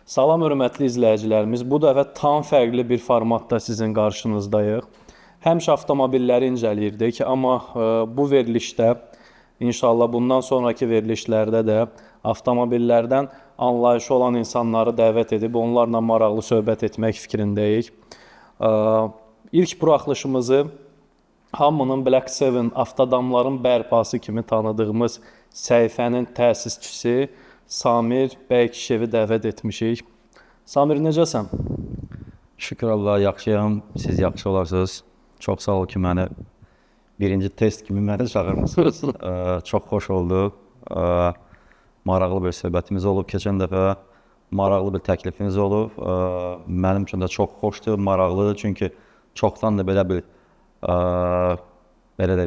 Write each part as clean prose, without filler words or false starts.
Salam hörmətli izləyicilərimiz, bu dəfə tam fərqli bir formatda sizin qarşınızdayıq. Həmişə avtomobilləri incələyirdik, amma bu verilişdə, inşallah bundan sonraki verilişlərdə də avtomobillərdən anlayışı olan insanları dəvət edib onlarla maraqlı söhbət etmək fikrindəyik. İlk buraxılışımızı hamının Black 7 avtodamların bərpası kimi tanıdığımız səhifənin təsisçisi Samir Bəykişevi dəvət etmişik. Samir, necəsən? Şükür Allah, yaxşıyam. Siz yaxşı olarsınız. Çox sağ ol ki, məni birinci test kimi məni çağırmışsınız. Çox xoş oldu. Maraqlı bir söhbətimiz olub. Keçən dəfə maraqlı bir təklifiniz olub. Mənim üçün də çox xoşdur, maraqlıdır. Çünki çoxdan da belə bir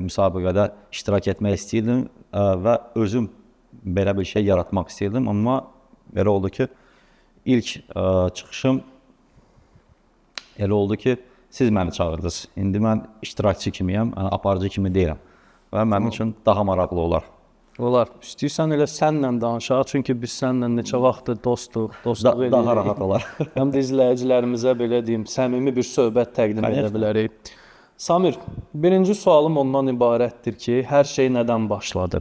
müsabiqədə iştirak etmək istəyirdim və özüm belə bir şey yaratmaq istəyirdim. Amma belə oldu ki, ilk çıxışım elə oldu ki, siz məni çağırdınız. İndi mən iştirakçı kimiyəm, aparıcı kimi deyirəm və mənim üçün daha maraqlı olar. Olar. İstəyirsən elə sənlə danışaq, çünki biz sənlə neçə vaxtdır dostluq edirik. Daha rahat olar. Həm də izləyicilərimizə belə deyim, səmimi bir söhbət təqdim edə bilərik. Samir, birinci sualım ondan ibarətdir ki, hər şey nədən başladı?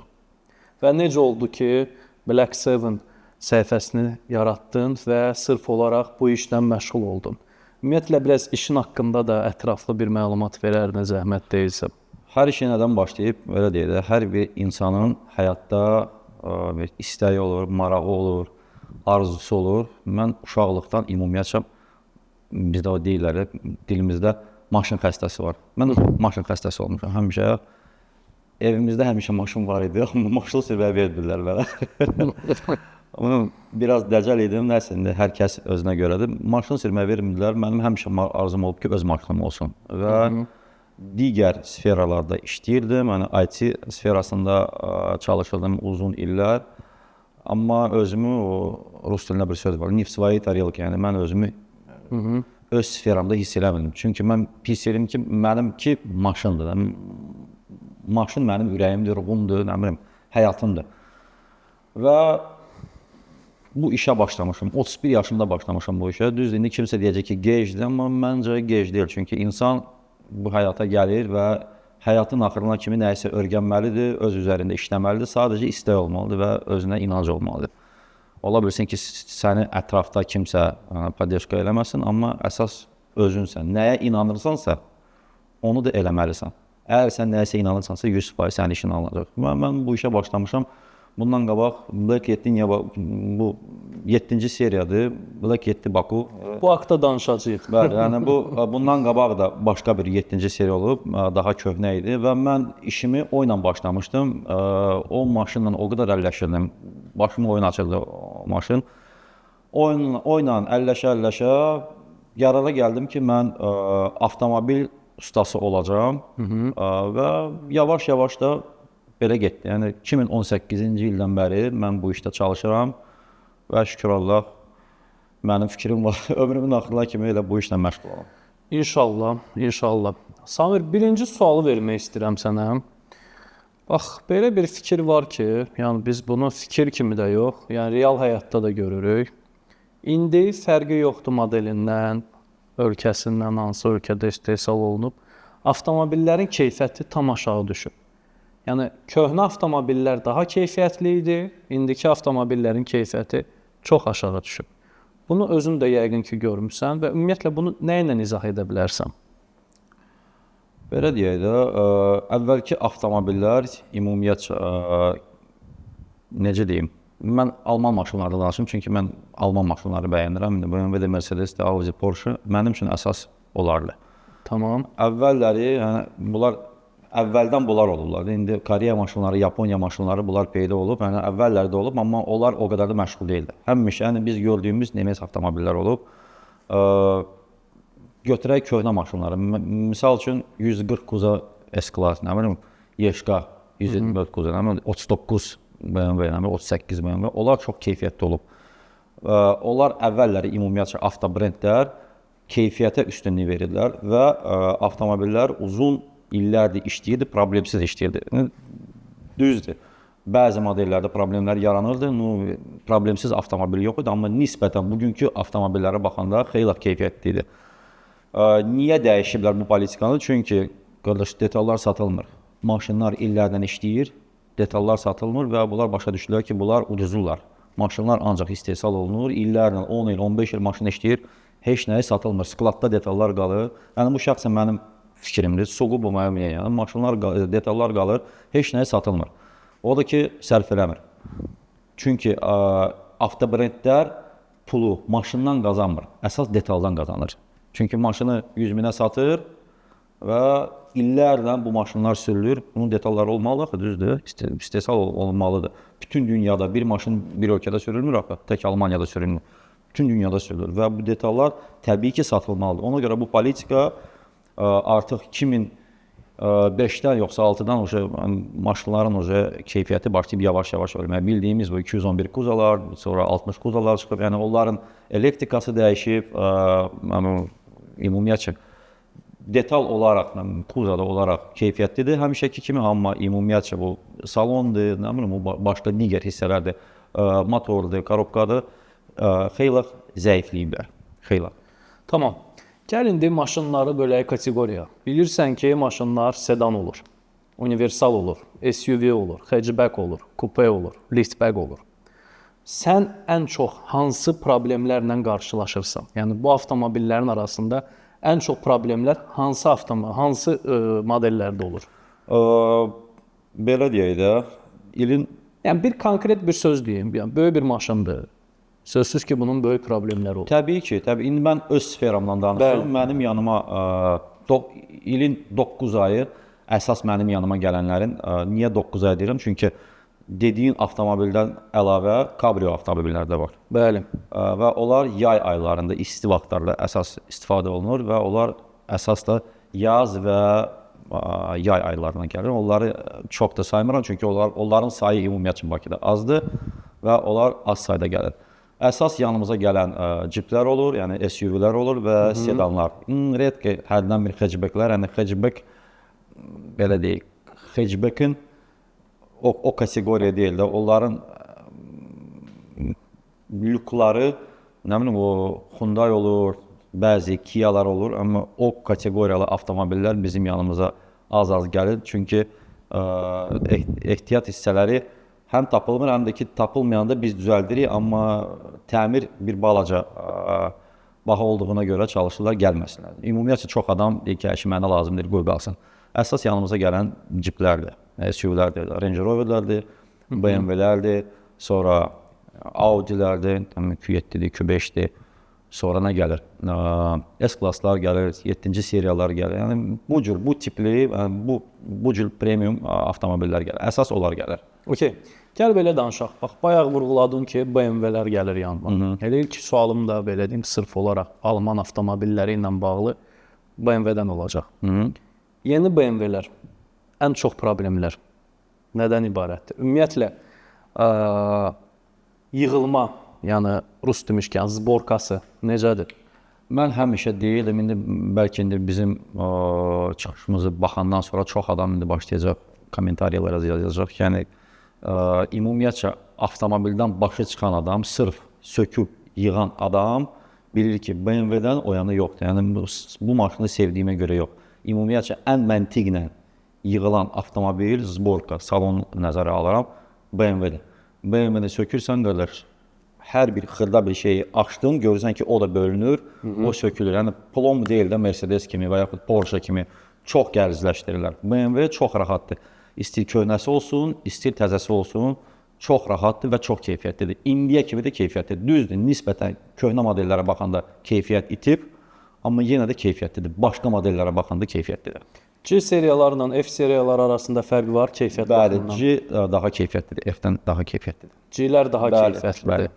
Və necə oldu ki, Black 7 səhifəsini yaratdın və sırf olaraq bu işdən məşğul oldun? Ümumiyyətlə, biraz işin haqqında da ətraflı bir məlumat verərinə zəhmət deyilsə. Hər şey nədən başlayıb, öyle deyək də, hər bir insanın həyatda istəyi olur, marağı olur, arzusu olur. Mən uşaqlıqdan ümumiyyətlə, bizdə o deyirlər, dilimizdə maşın xəstəsi var. Mən maşın xəstəsi olmuşam həmişə. Evimizdə həmişə maşın var idi, amma maşını sürməyə vermirlər mənə. Onu biraz dəcəl idim, nəsə indi hər kəs özünə görədir. Maşını sürməyə vermirlər, mənim həmişə arzum olub ki, öz maşınım olsun. Və digər sferalarda işləyirdim, IT sferasında çalışırdım uzun illər. Amma özümü, rus dilində bir söz var, neft svoyi tarelka, yəni mən özümü öz sferamda hiss eləmirdim. Çünki mən hiss edirəm ki, mənimki maşındır. Maşın mənim ürəyimdir, ruhumdur, nə bilim, həyatımdır. Və bu işə başlamışım. 31 yaşımda başlamışım bu işə. Düzdür, indi kimsə deyəcək ki, gecdir, amma məncə gec deyil. Çünki insan bu həyata gəlir və həyatın axırına kimi nəyisə öyrənməlidir, öz üzərində işləməlidir. Sadəcə istək olmalıdır və özünə inanc olmalıdır. Ola bilsin ki, səni ətrafda kimsə poddeşka eləməsin, amma əsas özünsən. Nəyə inanırsansa, onu da eləməlisən. Əgər sən nəyisə inanırsansa, 100% sənin işin alınacaq. Mən bu işə başlamışam. Bundan qabaq Black 7 bu 7-ci seriyadır. Black 7 Baku. Bu haqda danışacağıq. Bəli, yəni bundan qabaq da başqa bir 7-ci seriya olub, daha köhnə idi və mən işimi oyla başlamışdım. O maşınla o qədər əlləşirdim. Başıma oyun açırdı o maşın. Oyla əlləşə qərara gəldim ki, mən avtomobil ustası olacağam və yavaş-yavaş da belə getdi. Yəni 2018-ci ildən bəri mən bu işdə çalışıram və şükür Allah mənim fikrim var. Ömrümün axırına kimi elə bu işlə məşğul olam. İnşallah, inşallah. Samir, birinci sualı vermək istəyirəm sənə. Bax, belə bir fikir var ki, yəni biz bunu fikir kimi də yox, yəni real həyatda da görürük. İndi fərqi yoxdur modelindən, ölkəsindən, hansı ölkədə istehsal olunub, avtomobillərin keyfiyyəti tam aşağı düşüb. Yəni, köhnə avtomobillər daha keyfiyyətli idi, indiki avtomobillərin keyfiyyəti çox aşağı düşüb. Bunu özün də yəqin ki, görmüşsən və ümumiyyətlə bunu nə ilə izah edə bilərsən? Belə deyək də, əvvəlki avtomobillər ümumiyyətlə, necə deyim, mən Alman maşınlarda danışım, çünki mən Alman maşınları bəyənirəm. BMW, Mercedes, Audi, Porsche mənim üçün əsas olardı. Tamam. Əvvəlləri, yəni əvvəldən bunlar olurlar. İndi Koreya maşınları, Yaponiya maşınları bunlar peyda olub. Yəni əvvəllərdə olub, amma onlar o qədər də məşğul deyildi. Həmişə biz gördüyümüz Nemes avtomobillər olub. Götürək köhnə maşınları. Misal üçün 140 Kuza S-Class, nə bilim, Yeşka 124 Kuza, nə bilim, 39 BMW, 38 BMW, onlar çox keyfiyyətli olub. Onlar əvvəlləri ümumiyyətlə avtobrendlər keyfiyyətə üstünlük verirlər və avtomobillər uzun illərdir işləyirdi, problemsiz işləyirdi. Düzdür, Bəzi modellərdə problemlər yaranırdı. Problemsiz avtomobil yox idi, amma nisbətən bugünkü avtomobillərə baxanda xeyli keyfiyyətli idi. Niyə dəyişiblər bu politikanı? Çünki qardaş detallar satılmır. Maşınlar illərdən işləyir, detallar satılmır və bunlar başa düşdülər ki, bunlar ucuzurlar. Maşınlar ancaq istehsal olunur, illərlə 10 il, 15 il maşın işləyir, heç nəyi satılmır. Skladda detallar qalır. Yəni bu şəxsən mənim fikrimdir. Suqu bu mənim yəni. Maşınlar detallar qalır, heç nəyi satılmır. O da ki, sərf eləmir. Çünki avtobrendlər pulu maşından qazanmır, əsas detaldan qazanır. Çünki maşını 100 minə satır və illərlə bu maşınlar sürülür. Bunun detalları olmalı axı, düzdür? İstehsal olmalıdır. Bütün dünyada bir maşın bir ölkədə sürülmür axı, tək Almaniyada sürülmür. Bütün dünyada sürülür və bu detallar təbii ki, satılmalıdır. Ona görə bu politika artıq 2005-dən yoxsa 6-dan maşınların keyfiyyəti başlayıb yavaş-yavaş ölməyə. Bildiyimiz bu 211 kuzalar, sonra 60 kuzalar çıxıb. Yəni onların elektrikası dəyişib, ümumiyyətcə detal olaraq, kuzada olaraq keyfiyyətlidir. Həmişəki kimi, amma ümumiyyətcə bu salondur, nə bilim, başqa digər hissələrdir, motordur, korobkadır, xeyli zəifliyiblər, xeyli. Tamam. Gəl indi maşınları bölək kateqoriyaya. Bilirsən ki, maşınlar sedan olur, universal olur, SUV olur, hatchback olur, kupe olur, liftback olur. Sən ən çox hansı problemlərlə qarşılaşırsan? Yəni bu avtomobillərin arasında ən çox problemlər hansı modellərdə olur? Belə deyək də, ilin... Yəni bir konkret bir söz deyim, yəni böyük bir maşındır. Sözsüz ki, bunun böyük problemləri olur. Təbii ki, təbii. İndi mən öz sferamdan danışıram. Mənim yanıma ilin 9 ayı əsas mənim yanıma gələnlərin, niyə 9 ay deyirəm? Çünki dediyin avtomobildən əlavə kabrio avtomobillər də var. Bəli. Və onlar yay aylarında, isti vaxtlarda əsas istifadə olunur və onlar əsas da yaz və yay aylarına gəlir. Onları çox da saymıram, çünki onların sayı ümumiyyətcə Bakıda azdır və onlar az sayda gəlir. Əsas yanımıza gələn ciplər olur, yəni SUV-lər olur və sedanlar. Redki hərdən bir hatchbacklər, yəni hatchback, belə deyək, hatchbackin o kateqoriya deyil də, onların lükları, nə bilim, o Hyundai olur, bəzi Kia'lar olur, amma o kateqoriyalı avtomobillər bizim yanımıza az-az gəlir, çünki ehtiyat hissələri həm tapılmır, həm də ki, tapılmayanda biz düzəldirik, amma təmir bir balaca baha olduğuna görə çalışırlar, gəlməsinlər. Ümumiyyətcə, çox adam deyir ki, mənə lazımdır, qoy qalsın. Əsas yanımıza gələn ciplərdir, SUV-lərdir, Range Roverlərdir, BMW-lərdir, sonra Audi'lərdir, Q7'dir, Q5'dir, sonra nə gəlir? S-Class'lar gəlir, 7-ci seriyalar gəlir. Yəni, bu tipli, bu cür premium avtomobillər gəlir. Əsas onlar gəlir. Okey. Gəl belə danışaq. Bax, bayaq vurğuladın ki, BMW-lər gəlir yanıma. Elə ilk sualım da belə deyim, sırf olaraq Alman avtomobilləri ilə bağlı BMW-dən olacaq. Yeni BMW-lər ən çox problemlər nədən ibarətdir? Ümumiyyətlə, yığılma, yəni rus demişkən, zborkası necədir? Mən həmişə deyirdim, indi bəlkə indi bizim çıxışımızı baxandan sonra çox adam indi başlayacaq, kommentariyalara yazacaq. Yəni, ümumiyyətcə avtomobildən başı çıxan adam, sırf söküb yığan adam bilir ki, BMW-dən o yana yoxdur. Yəni, bu maşını sevdiyimə görə yox. Ümumiyyətcə ən məntiqlə yığılan avtomobil, zborka, salon nəzərə alaram, BMW-dir. BMW-də sökürsən, qardaş, hər bir xırda bir şeyi açdın, görürsən ki, o da bölünür, o sökülür. Yəni, plom deyil də Mercedes kimi və yaxud Porsche kimi çox gəlizləşdirirlər. BMW çox rahatdır. İstir köhnəsi olsun, istir təzəsi olsun, çox rahatdır və çox keyfiyyətlidir. İndiyə kimi də keyfiyyətlidir. Düzdür, nisbətən köhnə modellərə baxanda keyfiyyət itib, amma yenə də keyfiyyətlidir. Başqa modellərə baxanda keyfiyyətlidir. C seriyalarla F seriyaları arasında fərq var keyfiyyət baxımından? Bəli, C daha keyfiyyətlidir, F-dən daha keyfiyyətlidir. C-lər daha keyfiyyətlidir.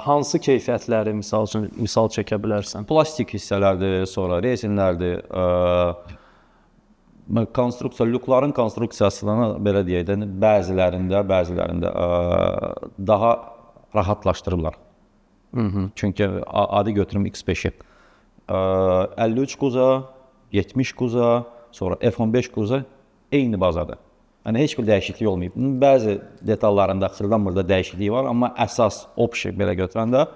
Hansı keyfiyyətləri misal çəkə bilərsən? Plastik hissələrdir, sonra rezinlərdir, lükların konstruksiyasını belə deyək də, bəzilərində daha rahatlaşdırırlar. Çünki adi götürüm X5-i. 53 quza, 70 quza, sonra F15 quza eyni bazadır. Yəni heç bir dəyişiklik olmayıb. Bəzi detallarında xırdan burada dəyişiklik var, amma əsas option belə götürəndə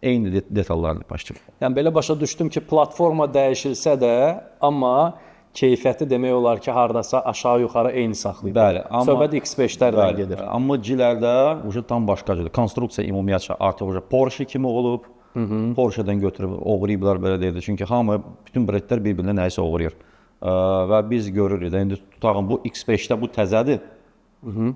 eyni detallardır başqa. Yəni belə başa düşdüm ki, platforma dəyişilsə də, amma keyfiyyəti demək olar ki, hardasa aşağı-yuxarı eyni saxlayır. Bəli, amma söhbət X5-lərdən gedir. Amma G-lərdə uje tam başqa cürdür. Konstruksiya ümumiyyətcə artıq uje Porsche kimi olub. Porsche-dən götürüb oğrayıblar belə deyildi. Çünki hamı bütün brendlər bir-birinə nəyisə oğrayır. Və biz görürük də indi tutağın bu X5-də bu təzədir.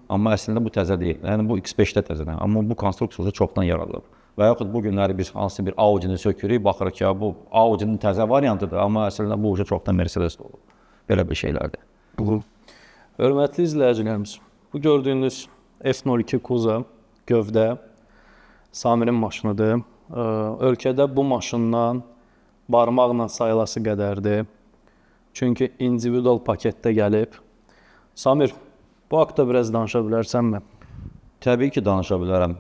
Amma əslində bu təzə deyil. Yəni bu X5-də təzədir. Amma bu konstruksiya çoxdan yaradılıb. Və yaxud bu günləri biz hansı bir Audi-ni sökürük, baxırıq ki, bu Audi-nin təzə variantıdır, amma əslində bu uje çoxdan Mercedes olub. Belə bir şeylərdir. Hörmətli izləyicilərimiz, bu gördüyünüz F02 Kuza gövdə Samirin maşınıdır. Ölkədə bu maşından barmaqla sayılası qədərdir. Çünki individual paketdə gəlib. Samir, bu haqda biraz danışa bilərsənmi? Təbii ki, danışa bilərəm.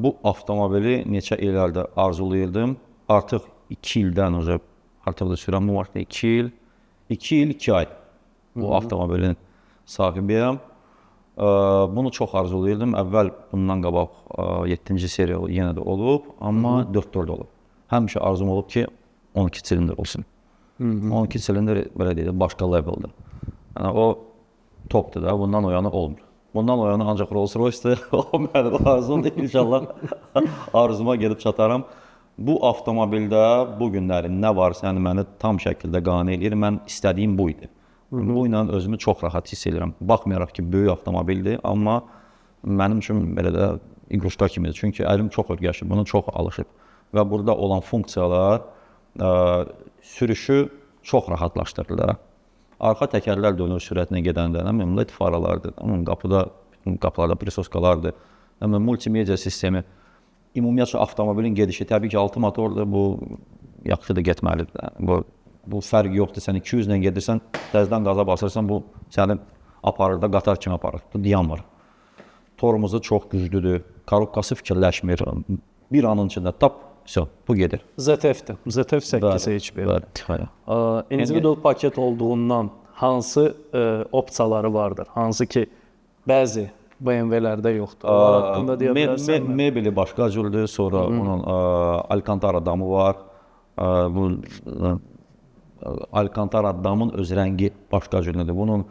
Bu avtomobili neçə illərdə arzulayırdım. Artıq 2 ildən öncə, artıq da sürəm bu maşını 2 il, 2 ay bu avtomobilin sahibiyəm. Bunu çox arzulayırdım. Əvvəl bundan qabaq 7-ci seriya yenə də olub, amma 4-4 olub. Həmişə arzum olub ki, 12 silindr olsun. 12 silindr belə deyək, başqa leveldir. Yəni o topdur da, bundan o yana olmur. Bundan o yana ancaq Rolls-Royce'dir. O mənim arzumdur. İnşallah arzuma gedib çataram. Bu avtomobildə bu günləri nə varsa, yəni məni tam şəkildə qane eləyir. Mən istədiyim bu idi. Bu ilə özümü çox rahat hiss edirəm. Baxmayaraq ki, böyük avtomobildir, amma mənim üçün belə də iqruşka kimidir. Çünki əlim çox öyrəşib, buna çox alışıb. Və burada olan funksiyalar sürüşü çox rahatlaşdırırlar. Arxa təkərlər dönür sürətlə gedəndə, LED faralardır, qapılarda prisoskalardır, multimedia sistemi. Ümumiyyətlə avtomobilin gedişi təbii ki 6 motordur, bu yaxşıdır getməlidir. Bu fərq yoxdur, sən 200 ilə gedirsən, təzədən qaza basırsan, bu səni aparır da, qatar kimi aparır, bu dayanmır. Torumuzu çox güclüdür, korobkası fikirləşmir, bir anın içində tap, bu gedir. ZF-dir, ZF 8 HP. Individual paket olduğundan hansı opsiyaları vardır? Hansı ki, bəzi BMW-lərdə yoxdur. Onlar haqqında deyə bilərsənmi? Mebeli başqa cürdür, sonra onun Alcantara damı var. Bu Alcantara damın öz rəngi başqa cürdür. Bunun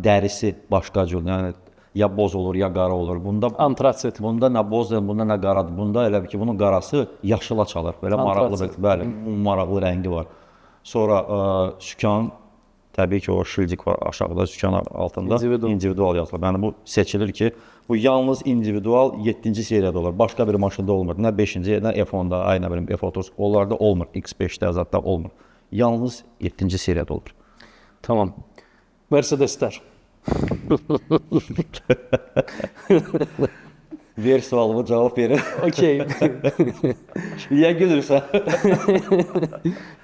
dərisi başqa cürdür. Yəni ya boz olur, ya qara olur. Bunda antratsit. Bunda nə bozdur, bunda nə qaradır. Bunda elə ki, bunun qarası yaşıla çalır. Belə maraqlı, bəli, maraqlı rəngi var. Sonra sükan, təbii ki, o şildik var aşağıda, sükan altında individual yazılır. Yəni bu seçilir ki, bu yalnız individual 7-ci seriyada olur. Başqa bir maşında olmur. Nə 5-ci, nə F10-da, ay nə bilim F30, onlarda olmur. X5-də, Azadda olmur. Yalnız 7-ci seriyada olur. Tamam. Mercedes-lər. Ver sualımı, cavab verin. Okey. Niyə gülürsən?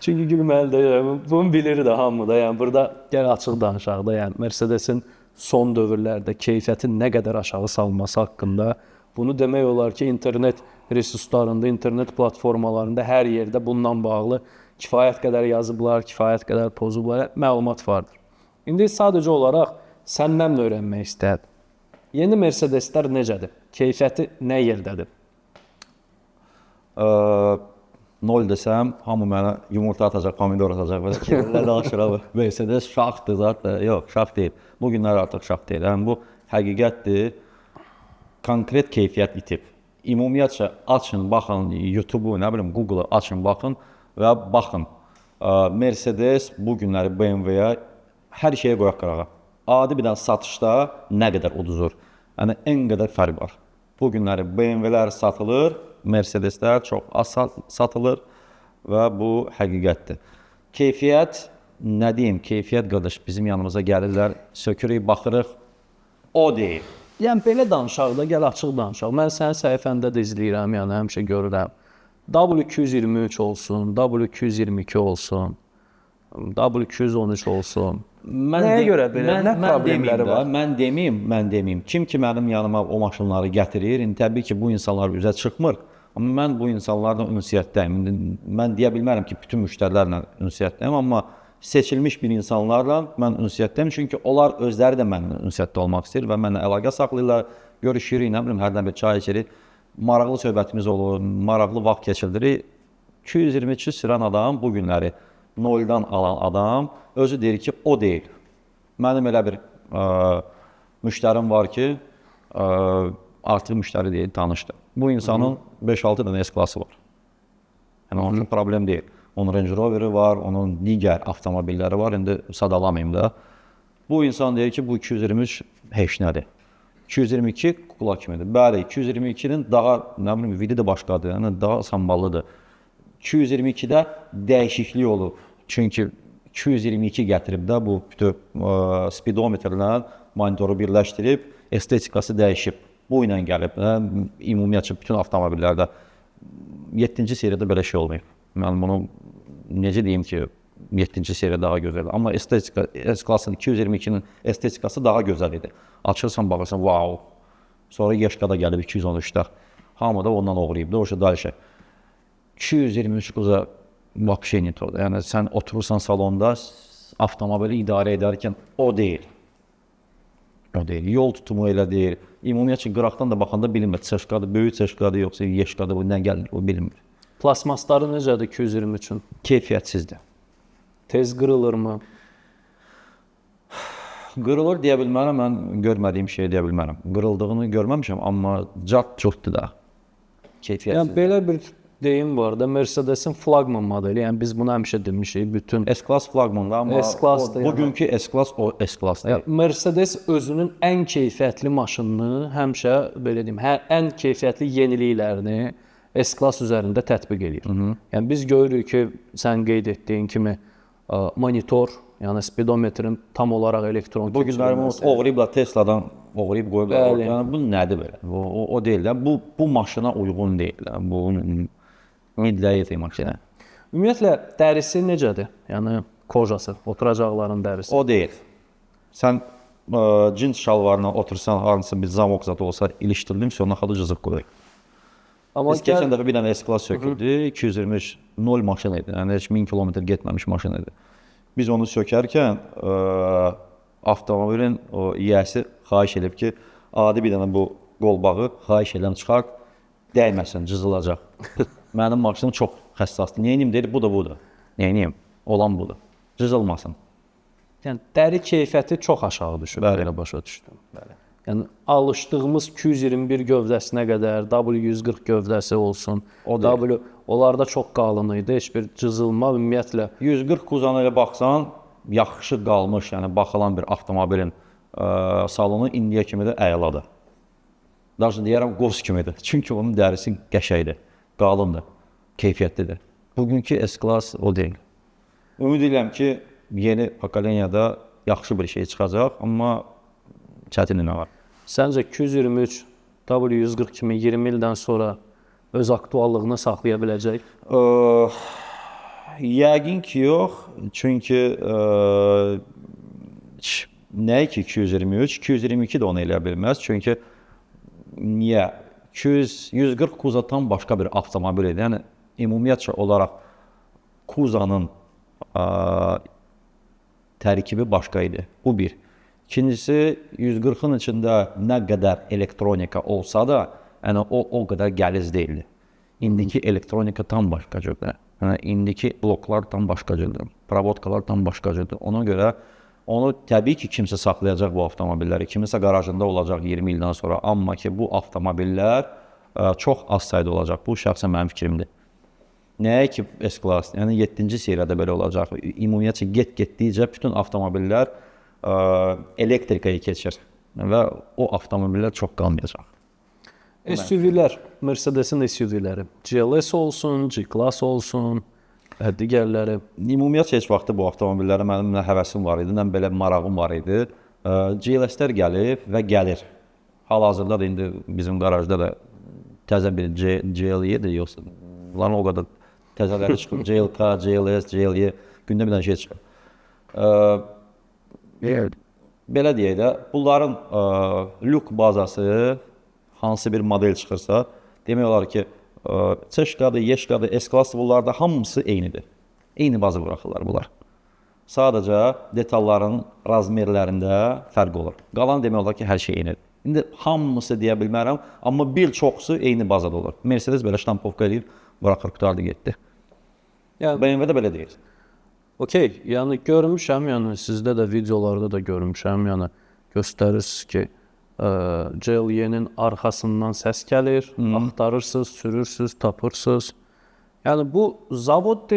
Çünki gülməli deyirəm. Bunu bilir də hamı da. Yəni burada gəl açıq danışaq da. Yəni Mercedes-in son dövrlərdə keyfiyyəti nə qədər aşağı salması haqqında bunu demək olar ki, internet resurslarında, internet platformalarında hər yerdə bundan bağlı kifayət qədər yazıblar, kifayət qədər pozublar, məlumat vardır. İndi sadəcə olaraq səndən öyrənmək istədim. Yeni Mercedes-lər necədir? Keyfiyyəti nə yerdədir? 0 desəm, hamı mənə yumurta atacaq, pomidor atacaq. Belə kirlər danışıram. Mercedes şaxdır zaten. Yox, şax deyil. Bu günlər artıq şax deyil. Yəni bu həqiqətdir. Konkret keyfiyyət itib. Ümumiyyətcə açın, baxın YouTube-u, nə bilim Google-u açın, baxın və baxın. Mercedes bu günləri BMW-yə hər şeyə qoyaq qırağa. Adi bir dənə satışda nə qədər uduzur. Yəni ən qədər fərq var. Bu günləri BMW-lər satılır, Mercedes-lər çox az satılır və bu həqiqətdir. Keyfiyyət, nə deyim, keyfiyyət qardaş bizim yanımıza gəlirlər, sökürük, baxırıq, o deyil. Yəni belə danışaq da, gəl açıq danışaq. Mən sənin səhifəndə də izləyirəm, yəni həmişə görürəm. W223 olsun, W222 olsun, W213 olsun. Nəyə görə belə? Nə problemləri var? Mən deməyim. Kim ki mənim yanıma o maşınları gətirir, təbii ki bu insanlar üzə çıxmır. Amma mən bu insanlarla ünsiyyətdəyim. Mən deyə bilmərəm ki, bütün müştərilərlə ünsiyyətdəyim, amma seçilmiş bir insanlarla mən ünsiyyətdəyim. Çünki onlar özləri də mənimlə ünsiyyətdə olmaq istəyir və mənimlə əlaqə saxlayırlar. Görüşürük, nə bilim, hərdən bir çay içirik. Maraqlı söhbətimiz olur, maraqlı vaxt keçiririk. 222 sürən adam bu günləri noldan alan adam özü deyir ki, o deyil. Mənim elə bir müştərim var ki, artıq müştəri deyil, tanışdır. Bu insanın 5-6 dənə S-klası var. Yəni, onun üçün problem deyil. Onun Range Rover'ı var, onun digər avtomobilləri var. İndi sadalamayım da. Bu insan deyir ki, bu 223 heç nədir. 222 kukla kimidir. Bəli, 222-nin daha, nə bilim, vidi də başqadır, yəni daha samballıdır. 222-də dəyişiklik olub. Çünki 222 gətirib də bu bütün speedometrlə monitoru birləşdirib, estetikası dəyişib. Bu ilə gəlib, ümumiyyətcə bütün avtomobillərdə 7-ci seriyada belə şey olmayıb. Mən bunu necə deyim ki, 7-ci seriya daha gözəldir. Amma S-klasının 222-nin estetikası daha gözəl idi. Açırsan, baxırsan, wow. Sonra Yeşkada gəlib 213-də. Hamı da ondan uğrayıb. O şey dəlşə. 223 quza vapşe nitodur. Yəni, sən oturursan salonda, avtomobili idarə edərkən o deyil. O deyil. Yol tutumu elə deyil. Ümumiyyətcə, qıraqdan da baxanda bilinmir. Çeşkadır, böyük çeşkadır, yoxsa Yeşkadır, bu nə gəlir, o bilinmir. Plasmasları necədir 223-ün? Keyfiyyətsizdir. Tez qırılırmı? Qırılır deyə bilmərəm, mən görmədiyim şey deyə bilmərəm. Qırıldığını görməmişəm, amma cart-curtdur da. Keyfiyyətsiz. Yəni, belə bir deyim var da, Mercedes-in flagman modeli, yəni biz bunu həmişə demişik, bütün S-Class flagmandır, amma bugünkü S-Class o S-Class deyil. Mercedes özünün ən keyfiyyətli maşınını həmişə, belə deyim, ən keyfiyyətli yeniliklərini S-Class üzərində tətbiq edir. Yəni biz görürük ki, sən qeyd etdiyin kimi monitor, yəni speedometrin tam olaraq elektron bu günləri oğrayıblar Tesla'dan, oğrayıb qoyublar. Yəni bu nədir belə? O deyil də. Bu maşına uyğun deyil. Bu midləyət maşına. Ümumiyyətlə dərisi necədir? Yəni kojası, oturacaqların dərisi. O deyil. Sən cins şalvarına otursan, hansısa bir zamok zadı olsa ilişdirildim, sonra xalı cızıq qoyur. Amma keçən dəfə bir dənə S-Class söküldü, 223 0 maşın idi. Yəni heç 1000 kilometr getməmiş maşın idi. Biz onu sökərkən avtomobilin yiyəsi xahiş edib ki, adi bir dənə bu qolbağı xahiş edən çıxart, dəyməsin, cızılacaq. Mənim maşınım çox həssasdır. Neyiniyim deyir, bu da budur. Neyiniyim? Olan budur. Cızılmasın. Yəni dəri keyfiyyəti çox aşağı düşür. Belə başa düşdüm. Bəli. Yəni alışdığımız 221 gövdəsinə qədər W140 gövdəsi olsun. W onlarda çox qalın idi. Heç bir cızılma ümumiyyətlə 140 kuzana ilə baxsan, yaxşı qalmış, yəni baxılan bir avtomobilin salonu indiyə kimi də əladır. Daha deyərəm qoz kimidir. Çünki onun dərisi qəşəkdir, qalındır, keyfiyyətlidir. Bugünkü S-Class o deyil. Ümid edirəm ki, yeni pokolenyada yaxşı bir şey çıxacaq, amma çətinliyi var. Səncə 223 W140 kimi 20 ildən sonra öz aktuallığını saxlaya biləcək? Yəqin ki, yox. Çünki nəyə ki 223, 222 də onu eləyə bilməz. Çünki niyə? 140 Kuza-dan başqa bir avtomobil idi. Yəni, ümumiyyətcə olaraq Kuza'nın tərkibi başqa idi. Bu bir. İkincisi, 140-ın içində nə qədər elektronika olsa da, yəni o qədər qəliz deyildi. İndiki elektronika tam başqa cürdür. Yəni, indiki bloklar tam başqa cürdür. Provodkalar tam başqa cürdür. Ona görə onu təbii ki, kimsə saxlayacaq bu avtomobilləri. Kiminsə qarajında olacaq 20 ildən sonra. Amma ki, bu avtomobillər çox az sayda olacaq. Bu şəxsən mənim fikrimdir. Nəyə ki, S-Class, yəni 7-ci seriyada belə olacaq. Ümumiyyətcə, getdikcə bütün avtomobillər elektrikaya keçir və o avtomobillər çox qalmayacaq. SUV-lər, Mercedes-in SUV-ləri, GLS olsun, G-Class olsun, digərləri. Ümumiyyətcə, heç vaxtı bu avtomobillərə mənim nə həvəsim var idi, nə belə marağım var idi. GLS-lər gəlib və gəlir. Hal-hazırda da indi bizim qarajda da təzə bir GLE-dir, yoxsa bunların o qədər təzələri çıxır. GLK, GLS, GLE, gündə bir dənə şey çıxır. Belə deyək də, bunların lük bazası hansı bir model çıxırsa, demək olar ki, C-şkadır, Y-şkadır, S-Class bunlarda hamısı eynidir. Eyni bazı buraxırlar bunlar. Sadəcə detalların razmerlərində fərq olur. Qalan demək olar ki, hər şey eynidir. İndi hamısı deyə bilmərəm, amma bir çoxusu eyni bazada olur. Mercedes belə ştampovka eləyir, buraxır, qutardı, getdi. Yəni BMW də belə deyil. okey, yəni görmüşəm, yəni sizdə də videolarda da görmüşəm, yəni göstərirsiniz ki, CLE-nin arxasından səs gəlir, axtarırsınız, sürürsünüz, tapırsınız. Yəni bu zavod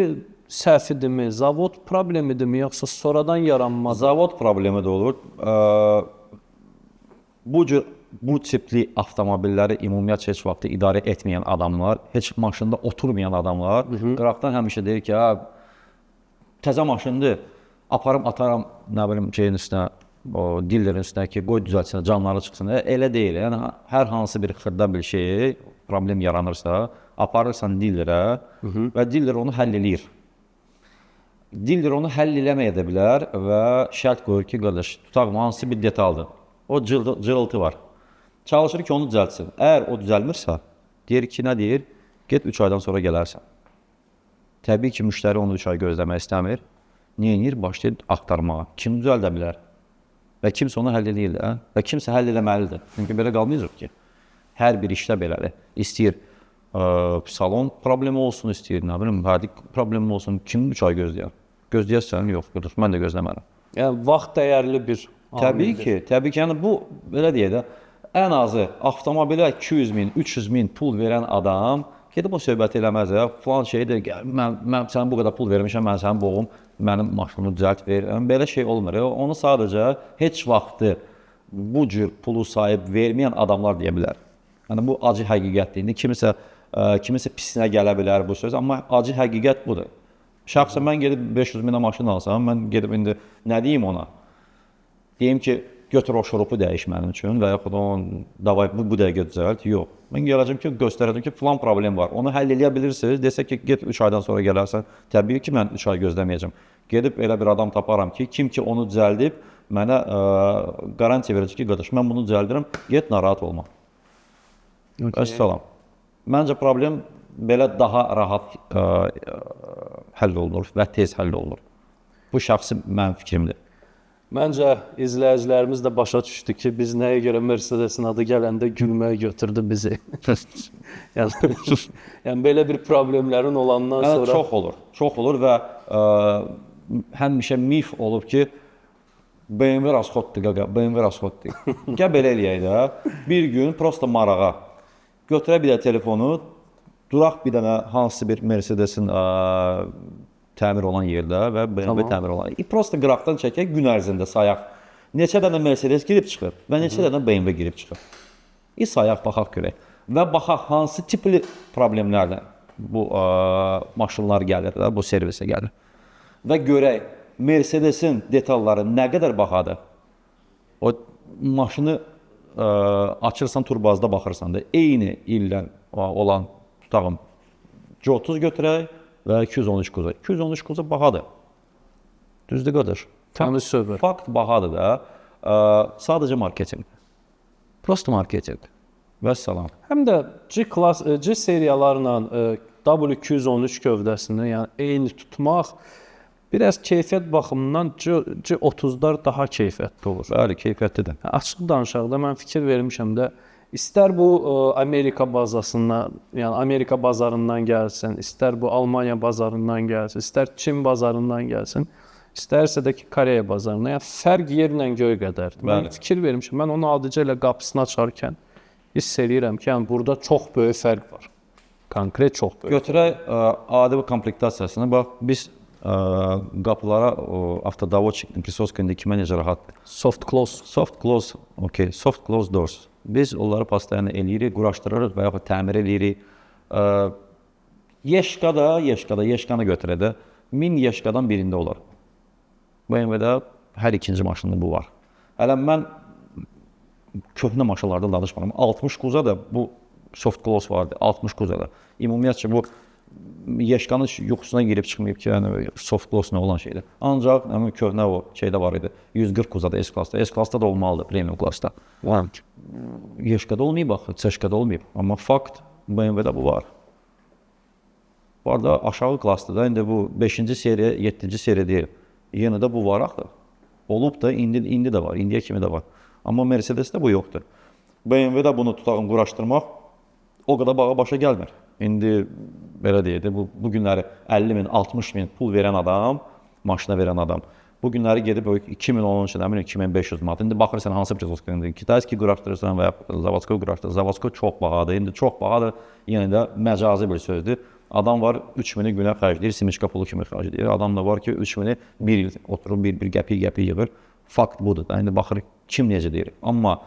səhvidirmi, zavod problemidirmi, yoxsa sonradan yaranma? Zavod problemi də olur. Bu tipli avtomobilləri ümumiyyətlə heç vaxt idarə etməyən adamlar, heç maşında oturmayan adamlar, qıraqdan həmişə deyir ki, təzə maşındır, aparım, ataram, nə bilim, şeyin üstünə, o dillerin üstünə ki, qoy düzəltsin, canları çıxsın. Elə deyil. Yəni, hər hansı bir xırda bir şey, problem yaranırsa, aparırsan dillerə və diller onu həll eləyir. Diller onu həll eləməyə də bilər və şərt qoyur ki, qardaş, tutaq hansı bir detaldır. O cırıltı var. Çalışır ki, onu düzəltsin. Əgər o düzəlmirsə, deyir ki, nə deyir? Get 3 aydan sonra gələrsən. Təbii ki, müştəri onu 3 ay gözləmək istəmir. Niyə edir? Başlayır axtarmağa. Kim düzəldə bilər? Və kimsə onu həll edir də. Və kimsə həll eləməlidir. Çünki belə qalmayacaq ki, hər bir işdə belədir. İstəyir salon problemi olsun, istəyir, nə bilim, hərdik problemi olsun. Kim 3 ay gözləyər? Gözləyərsən? Yox, mən də gözləmərəm. Yəni vaxt dəyərli bir amildir. Təbii ki, yəni bu, belə deyək də, ən azı avtomobilə 200 min, 300 min pul verən adam gedib o söhbəti eləməz ya, falan şeydir, mən sənə bu qədər pul vermişəm, mən sənin boğum, mənim maşınımı düzəlt ver. Yəni, belə şey olmur. Onu sadəcə heç vaxtı bu cür pulu sahib verməyən adamlar deyə bilər. Yəni, bu acı həqiqətdir. İndi kimisə pisinə gələ bilər bu söz, amma acı həqiqət budur. Şəxsən mən gedib 500 minə maşın alsam, mən gedib indi nə deyim ona? Deyim ki, götür o şurupu dəyiş mənim üçün və yaxud davay bu dəqiqə düzəlt. Yox. Mən gələcəm ki, göstərəcəm ki, filan problem var. Onu həll eləyə bilirsiniz. Desək ki, get 3 aydan sonra gələrsən. Təbii ki, mən 3 ay gözləməyəcəm. Gedib elə bir adam taparam ki, kim ki onu düzəldib, mənə qarantiya verəcək ki, qardaş, mən bunu düzəldirəm, get narahat olma. Əssalam. Məncə problem belə daha rahat həll olunur və tez həll olunur. Bu şəxsi mənim fikrimdir. Məncə izləyicilərimiz də başa düşdü ki, biz nəyə görə Mercedes-in adı gələndə gülməyə götürdü bizi. yəni belə bir problemlərin olandan sonra çox olur və həmişə mif olub ki, BMW rasxoddur qaqa, BMW rasxoddur. Gəl belə eləyək də, bir gün prosta marağa götürə bir də telefonu, duraq bir dənə hansı bir Mercedes-in təmir olan yerdə və BMW təmir olan. Prosta qıraqdan çəkək, gün ərzində sayaq. Neçə dənə Mercedes girib çıxır və neçə dənə BMW girib çıxır. Sayaq, baxaq görək. Və baxaq hansı tipli problemlərlə bu maşınlar gəlir, bu servisə gəlir. Və görək, Mercedes-in detalları nə qədər bahadır. O maşını açırsan, turbazda baxırsan da, eyni ildən olan, tutağım, C30 götürək və 213 quza. 213 quza bahadır. Düzdür qardaş? Təmiz söhbət. Fakt bahadır da. Sadəcə marketinq. Prosta marketinq. Vəssalam. Həm də C seriyalarla W213 gövdəsini, yəni eyni tutmaq biraz keyfiyyət baxımından C30'lar daha keyfiyyətli olur. Bəli, keyfiyyətlidir. Açıq danışaqda mən fikir vermişəm də, İstər bu Amerika bazasından, yəni Amerika bazarından gəlsin, istər bu Almaniya bazarından gəlsin, istər Çin bazarından gəlsin, istərsə də ki Koreya bazarından, yəni fərq yerlə göy qədərdir. Mən fikir vermişəm, mən onu adicə ilə qapısını açarkən hiss eləyirəm ki, yəni burada çox böyük fərq var. Konkret çox böyük. Götürək adi bu komplektasiyaını, bax biz qapılara avtodavod çəkdim, prisoskində kimə necə rahatdır. Soft close, okay, soft close doors. Biz onları pastayanı eləyirik, quraşdırırıq və yaxud təmir eləyirik. Yeşkanı götürək də 1000 yeşkadan birində olar. BMW-də hər ikinci maşında bu var. Hələ mən köhnə maşınlarda danışmıram. 60 quza da bu soft close vardı, 60 quza da. Ümumiyyətcə bu yeşkanın yuxusuna girib çıxmayıb ki, yəni soft close nə olan şeydir. Ancaq köhnə o şeydə var idi. 140 quzada S-klassda. S-klassda da olmalıdır, premium klassda. Yeşkada olmayıb, C-şkada olmayıb. Amma fakt BMW-də bu var. Bu arada aşağı klassda da, indi bu 5-ci seriya, 7-ci seriya deyil. Yenə də bu var axı. Olub da indi də var, indiyə kimi də var. Amma Mercedes-də bu yoxdur. BMW-də bunu tutağın quraşdırmaq o qədər bağa başa gəlmir. İndi belə deyək də bu günləri 50 min, 60 min pul verən adam, maşına verən adam bu günləri gedib 2000 onun üçün, əminəm 2500 manat. İndi baxırsan hansı prizoskada, Kitayski quraşdırırsan və ya Zavodskoy quraşdırırsan. Zavodskoy çox bahadır. İndi çox bahadır. Yenə də məcazi bir sözdür. Adam var 3000-i günə xərcləyir, simişka pulu kimi xərcləyir. Adam da var ki 3000-i bir il oturub bir qəpik yığır. Fakt budur. İndi baxırıq kim necə deyir. Amma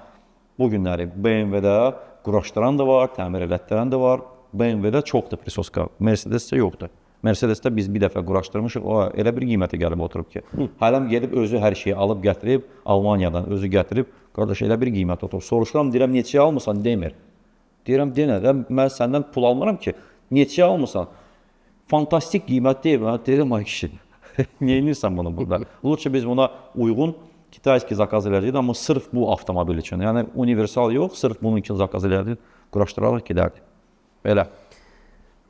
bu günləri BMW-də quraşdıran da var, təmir elətdirən də var. BMW-də çoxdur prisoska, Mercedes-də yoxdur. Mercedes-də biz bir dəfə quraşdırmışıq, o elə bir qiymətə gəlib oturub ki, hələm gedib özü hər şeyi alıb gətirib, Almaniyadan özü gətirib, qardaş elə bir qiymət oturub. Soruşuram, deyirəm, neçəyə almısan, demir. Deyirəm, denə, mən səndən pul almıram ki, neçəyə almısan? Fantastik qiymət deyil, deyirəm, ay kişi, niyə inirsən bunu burada? Lütfə biz buna uyğun Kitayski zakaz eləyəcəyik, amma sırf bu avtomobil üçün, yəni universal yox, sırf bunun üçün zakaz eləyəcəyik, quraşdıraraq gedərdik. Belə.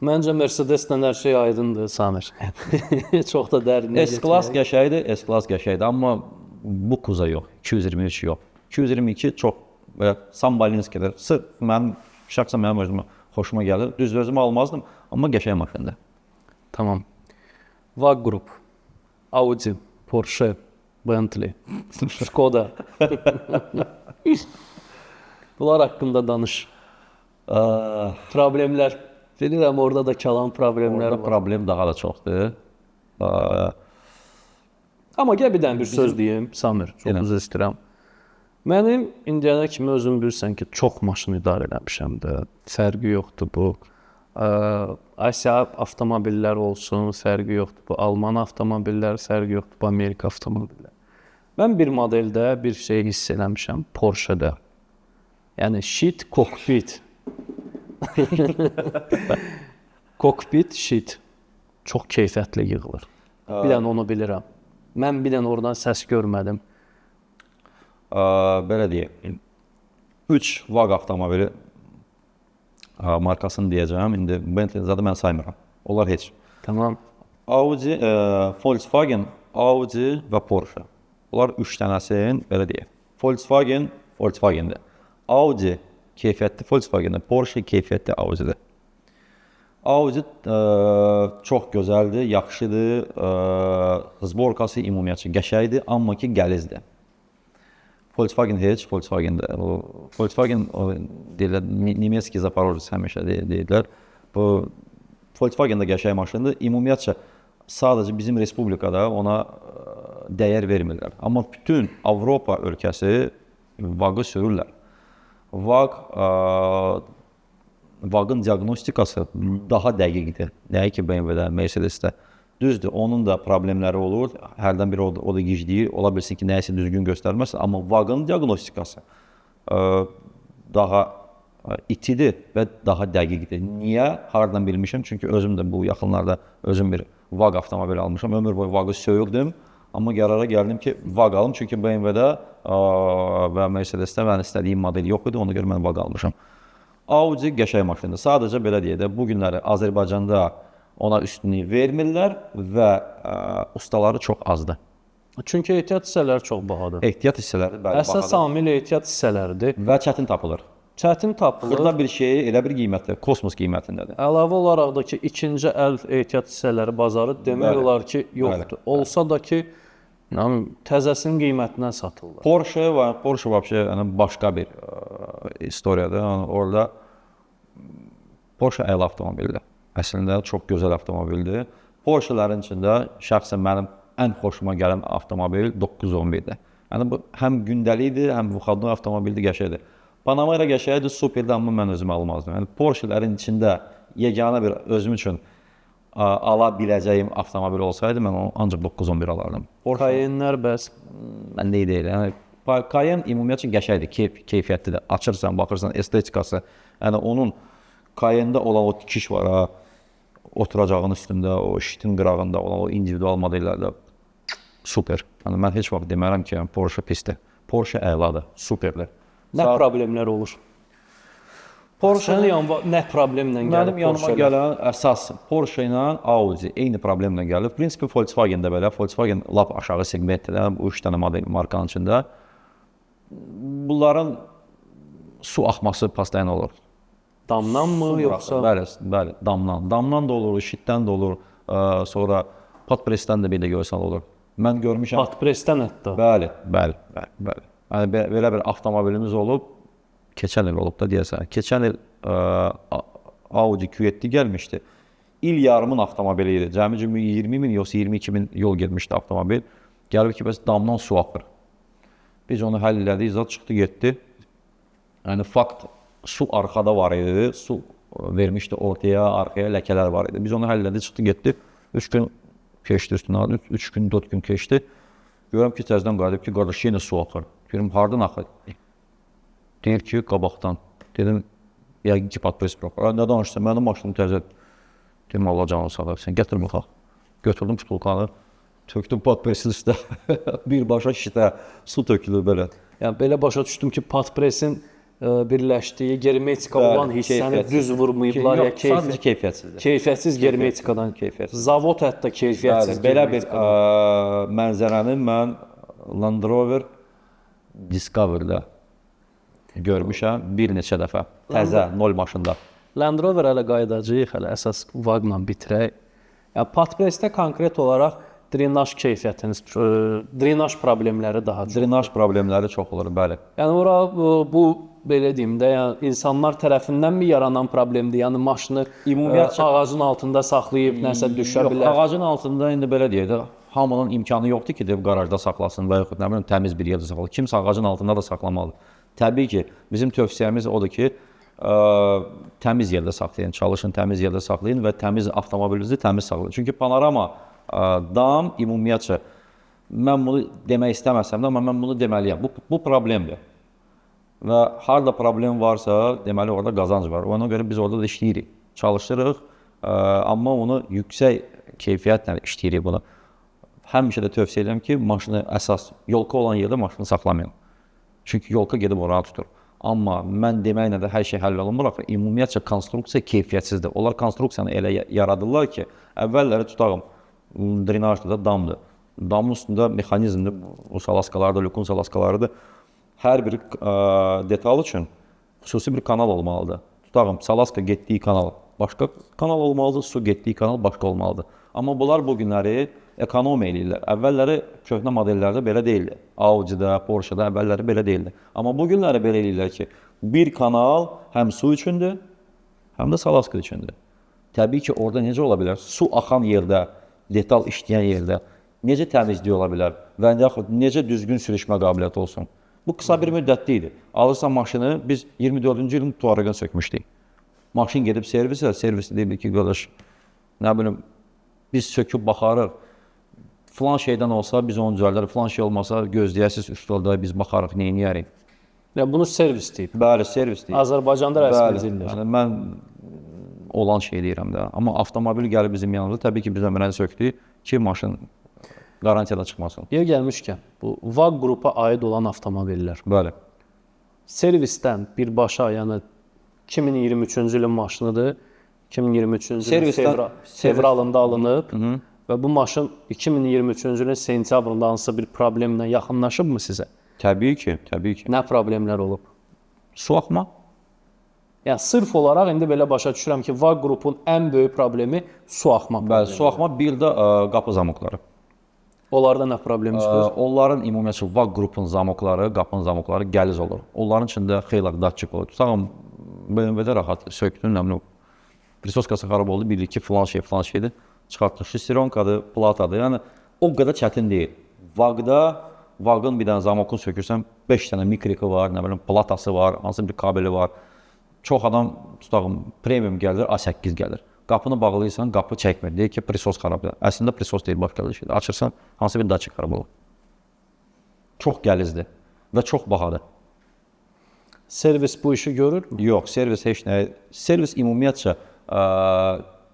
Məncə Mercedes-lə hər şey aydındır, Samir. Çox da dərinə S-Class qəşəydir, S-Class qəşəydir, amma bu kuza yox, 223 yox. 222 çox belə Sambalinskidir. Sırf şəxsən mənim özümə xoşuma gəlir. Düz özümü almazdım, amma qəşəng maşındır. Tamam. VAG Group, Audi, Porsche, Bentley, Skoda. Bunlar haqqında danış. Problemlər. Bilirəm, orada da kalan problemlər var. Problem daha da çoxdur. Amma gəl bir dənə bir söz deyim, Samir, çox üzr istəyirəm. Mənim indiyənə kimi özüm bilirsən ki, çox maşın idarə eləmişəm də. Fərqi yoxdur bu. Asiya avtomobillər olsun, fərqi yoxdur bu. Alman avtomobillər, fərqi yoxdur bu. Amerika avtomobillər. Mən bir modeldə bir şey hiss eləmişəm, Porsche-də. Yəni, shit, kokpit. Kokpit, shit. Çox keyfiyyətli yığılır. Bir dənə onu bilirəm. Mən bir dənə oradan səs görmədim. Belə deyək, 3 VAG avtomobili markasını deyəcəm. İndi Bentley zaten mən saymıram. Onlar heç. Tamam. Audi, Volkswagen, Audi və Porsche. Bunlar 3 dənəsin, belə deyək. Volkswagendir. Audi keyfiyyətli Volkswagendir. Porsche keyfiyyətli Audi'dir. Audi çox gözəldir, yaxşıdır. Zborkası ümumiyyətcə qəşəngdir, amma ki gəlizdir. Volkswagen heç, Volkswagen'dir. Volkswagen deyirlər, Nemeski Zaporojets həmişə deyirlər. Bu Volkswagen də qəşəng maşındır. Ümumiyyətcə sadəcə bizim respublikada ona dəyər vermirlər. Amma bütün Avropa ölkəsi VAG-ı sürürlər. VAG-ın diaqnostikası daha dəqiqdir. Nəyə ki BMW-də, Mercedes-də. Düzdür, onun da problemləri olur. Hərdən biri o da gicləyir. Ola bilsin ki, nəyəsə düzgün göstərməz. Amma VAG-ın diaqnostikası daha itidir və daha dəqiqdir. Niyə? Hardan bilmişəm? Çünki özüm də bu yaxınlarda özüm bir VAG avtomobili almışam. Ömür boyu VAG-ı söyürdüm. Amma qərara gəldim ki, VAG alım. Çünki BMW-də və Mercedes-də mən istədiyim model yox idi. Ona görə mən VAG almışam. Audi qəşəng maşındır. Sadəcə belə deyək də, bu günləri Azərbaycanda ona üstünlük vermirlər və ustaları çox azdır. Çünki ehtiyat hissələri çox bahadır. Ehtiyat hissələri bəli bahadır. Əsas amil ehtiyat hissələridir. Və çətin tapılır. Çətin tapılır. Xırda bir şeyi elə bir qiymətdə, kosmos qiymətindədir. Əlavə olaraq da ki, ikinci əl ehtiyat hissələri bazarı demək olar ki, yoxdur. Olsa da ki, təzəsinin qiymətindən satılır. Porsche vəbşə başqa bir istoriyadır. Orada Porsche əla avtomobildir. Əslində çox gözəl avtomobildir. Porsche-lərin içində şəxsən mənim ən xoşuma gələn avtomobil 911-dir. Yəni bu həm gündəlikdir, həm vuxadlı avtomobildir, qəşəngdir. Panamera qəşəngdir, superdir, amma mən özümü almazdım. Yəni Porsche-lərin içində yeganə bir özüm üçün ala biləcəyim avtomobil olsaydı, mən onu ancaq 911 alardım. Cayenne-lər bəs mən deyil. Yəni Cayenne ümumiyyətcə qəşəngdir, keyfiyyətlidir. Açırsan, baxırsan, estetikası. Yəni onun Cayenne-də olan o tikiş var ha, oturacağın üstündə, o şitin qırağında olan o individual modellərdə super. Yəni mən heç vaxt demərəm ki, Porsche pisdir. Porsche əladır, superdir. Nə problemlər olur? Sən nə problemlə gəlib Mənim yanıma Porsche-lə? gələn əsas Porsche ilə Audi eyni problemlə gəlir. В принципе, Volkswagen də belə. Volkswagen lap aşağı segmentdə, bu 3 dənə model markanın içində. Bunların su axması pastayan olur. Damdan mı yoxsa? Bəli, damdan. Damdan da olur, şitdən də olur, sonra patpresdən də belə görsən olur. Mən görmüşəm. Patpresdən hətta. Bəli. Yəni belə bir avtomobilimiz olub, keçən il olub da deyəsən. Keçən il Audi Q7 gəlmişdi. İl yarımın avtomobili idi. Cəmi 20 min yoxsa 22 min yol getmişdi avtomobil. Gəlib ki, bəs damdan su axır. Biz onu həll elədik, zat çıxdı, getdi. Yəni fakt su arxada var idi, su vermişdi ortaya, arxaya ləkələr var idi. Biz onu həll elədik, çıxdı, getdi. 3 gün keçdi üstündən, 3 gün, 4 gün keçdi. Görürəm ki, təzədən qayıdıb ki, qardaş yenə su axır. Görürüm, hardan axır? Deyir ki, qabaqdan. Dedim, yəqin ki, patpres bıraxır. Nə danışsan, mənim maşınım təzə. Dedim, Allah canını sağlar, sən gətir baxaq. Götürdüm putulkanı, tökdüm patpresin üstə. Birbaşa şitə su tökülür belə. Yəni belə başa düşdüm ki, patpresin birləşdiyi germetika olan hissəni düz vurmayıblar ya, sadəcə keyfiyyətsizdir. Keyfiyyətsiz germetikadan. Zavod hətta keyfiyyətsiz. Belə bir mənzərəni mən Land Rover Discovery-də görmüşəm bir neçə dəfə. Təzə, 0 maşında. Land Rover hələ qayıdacağıq, hələ əsas vaqla bitirək. Yəni patpresdə konkret olaraq drenaj keyfiyyətiniz, drenaj problemləri daha çox. Drenaj problemləri çox olur, bəli. Yəni ora bu belə deyim də, yəni insanlar tərəfindənmi yaranan problemdir? Yəni maşını ağacın altında saxlayıb nəsə düşə bilər. Ağacın altında indi belə deyək də, hamının imkanı yoxdur ki, deyib qarajda saxlasın və yaxud nə bilim təmiz bir yerdə saxlasın. Kimsə ağacın altında da saxlamalıdır. Təbii ki, bizim tövsiyəmiz odur ki, təmiz yerdə saxlayın, çalışın təmiz yerdə saxlayın və təmiz avtomobilinizi təmiz saxlayın. Çünki panorama dam ümumiyyətcə, mən bunu demək istəməsəm də, amma mən bunu deməliyəm. Bu problemdir. Və harada problem varsa, deməli orada qazanc var. Ona görə biz orada da işləyirik, çalışırıq, amma onu yüksək keyfiyyətlə işləyirik bunu. Həmişə də tövsiyə edirəm ki, maşını əsas, yolka olan yerdə maşını saxlamayın. Çünki yolka gedib oranı tutur. Amma mən deməklə də hər şey həll olunmur. Ümumiyyətcə konstruksiya keyfiyyətsizdir. Onlar konstruksiyanı elə yaradırlar ki, əvvəlləri tutağım, drenajdır da damdır. Damın üstündə mexanizmdir, o salaskalardır, lükun salaskalarıdır. Hər bir detal üçün xüsusi bir kanal olmalıdır. Tutağım, salaska getdiyi kanal başqa kanal olmalıdır, su getdiyi kanal başqa olmalıdır. Amma bunlar bu günləri ekonom eləyirlər. Əvvəlləri köhnə modellərdə belə deyildi. Audi'də, Porsche'da əvvəlləri belə deyildi. Amma bu günləri belə eləyirlər ki, bir kanal həm su üçündür, həm də salaska üçündür. Təbii ki, orada necə ola bilər? Su axan yerdə, detal işləyən yerdə necə təmizlik ola bilər və yaxud necə düzgün sürüşmə qabiliyyəti olsun? Bu qısa bir müddətli idi. Alırsan maşını, biz 24-cü ilin Tuareg-ını sökmüşdük. Maşın gedib servisə, servisi deyildi ki, qardaş, nə bilim, biz söküb baxarıq. Filan şeydən olsa biz onu düzəldərik, filan şey olmasa gözləyəsiz üstəldə biz baxarıq, neyniyərik. Yəni bunu servis deyib. Bəli, servis deyib. Azərbaycanda rəsmi edilir. Yəni mən olan şey deyirəm də. Amma avtomobil gəlib bizim yanımızda, təbii ki, biz ömrəni söktük ki, maşın qarantiyada çıxmasın. Yer gəlmişkən, bu VAG qrupa aid olan avtomobillər. Bəli. Servisdən birbaşa, yəni 2023-cü ilin maşınıdır. 2023-cü ilin fevralında alınıb və bu maşın 2023-cü ilin sentyabrında hansısa bir problemlə yaxınlaşıbmı sizə? Təbii ki, təbii ki. Nə problemlər olub? Su axma. Yəni sırf olaraq indi belə başa düşürəm ki, VAG qrupun ən böyük problemi su axma problemi. Bəli, su axma, bir də qapı zamokları. Onlarda nə problem çıxır? Onların ümumiyyətlə VAG qrupun zamokları, qapının zamokları gəliz olur. Onların içində xeyli datçik olur. Tutağım, BMW-də rahat söktün, nə bilim, prisoskası xarab oldu, bilir ki, filan şeydir. Çıxartdıq, şesteronkadır, platadır. Yəni, o qədər çətin deyil. VAG-da, VAG-ın bir dənə zamokunu sökürsən, 5 dənə mikriki var, nə bilim, platası var, hansı bir kabeli var. Çox adam, tutağım, premium gəlir, A8 gəlir. Qapını bağlayırsan, qapı çəkmir. Deyir ki, prisos xarabdır. Əslində prisos deyil, başqa bir şeydir. Açırsan, hansı bir datçik xarab olur. Çox gəlizdir və çox bahadır. Servis bu işi görürmü? Yox, servis heç nə. Servis ümumiyyətcə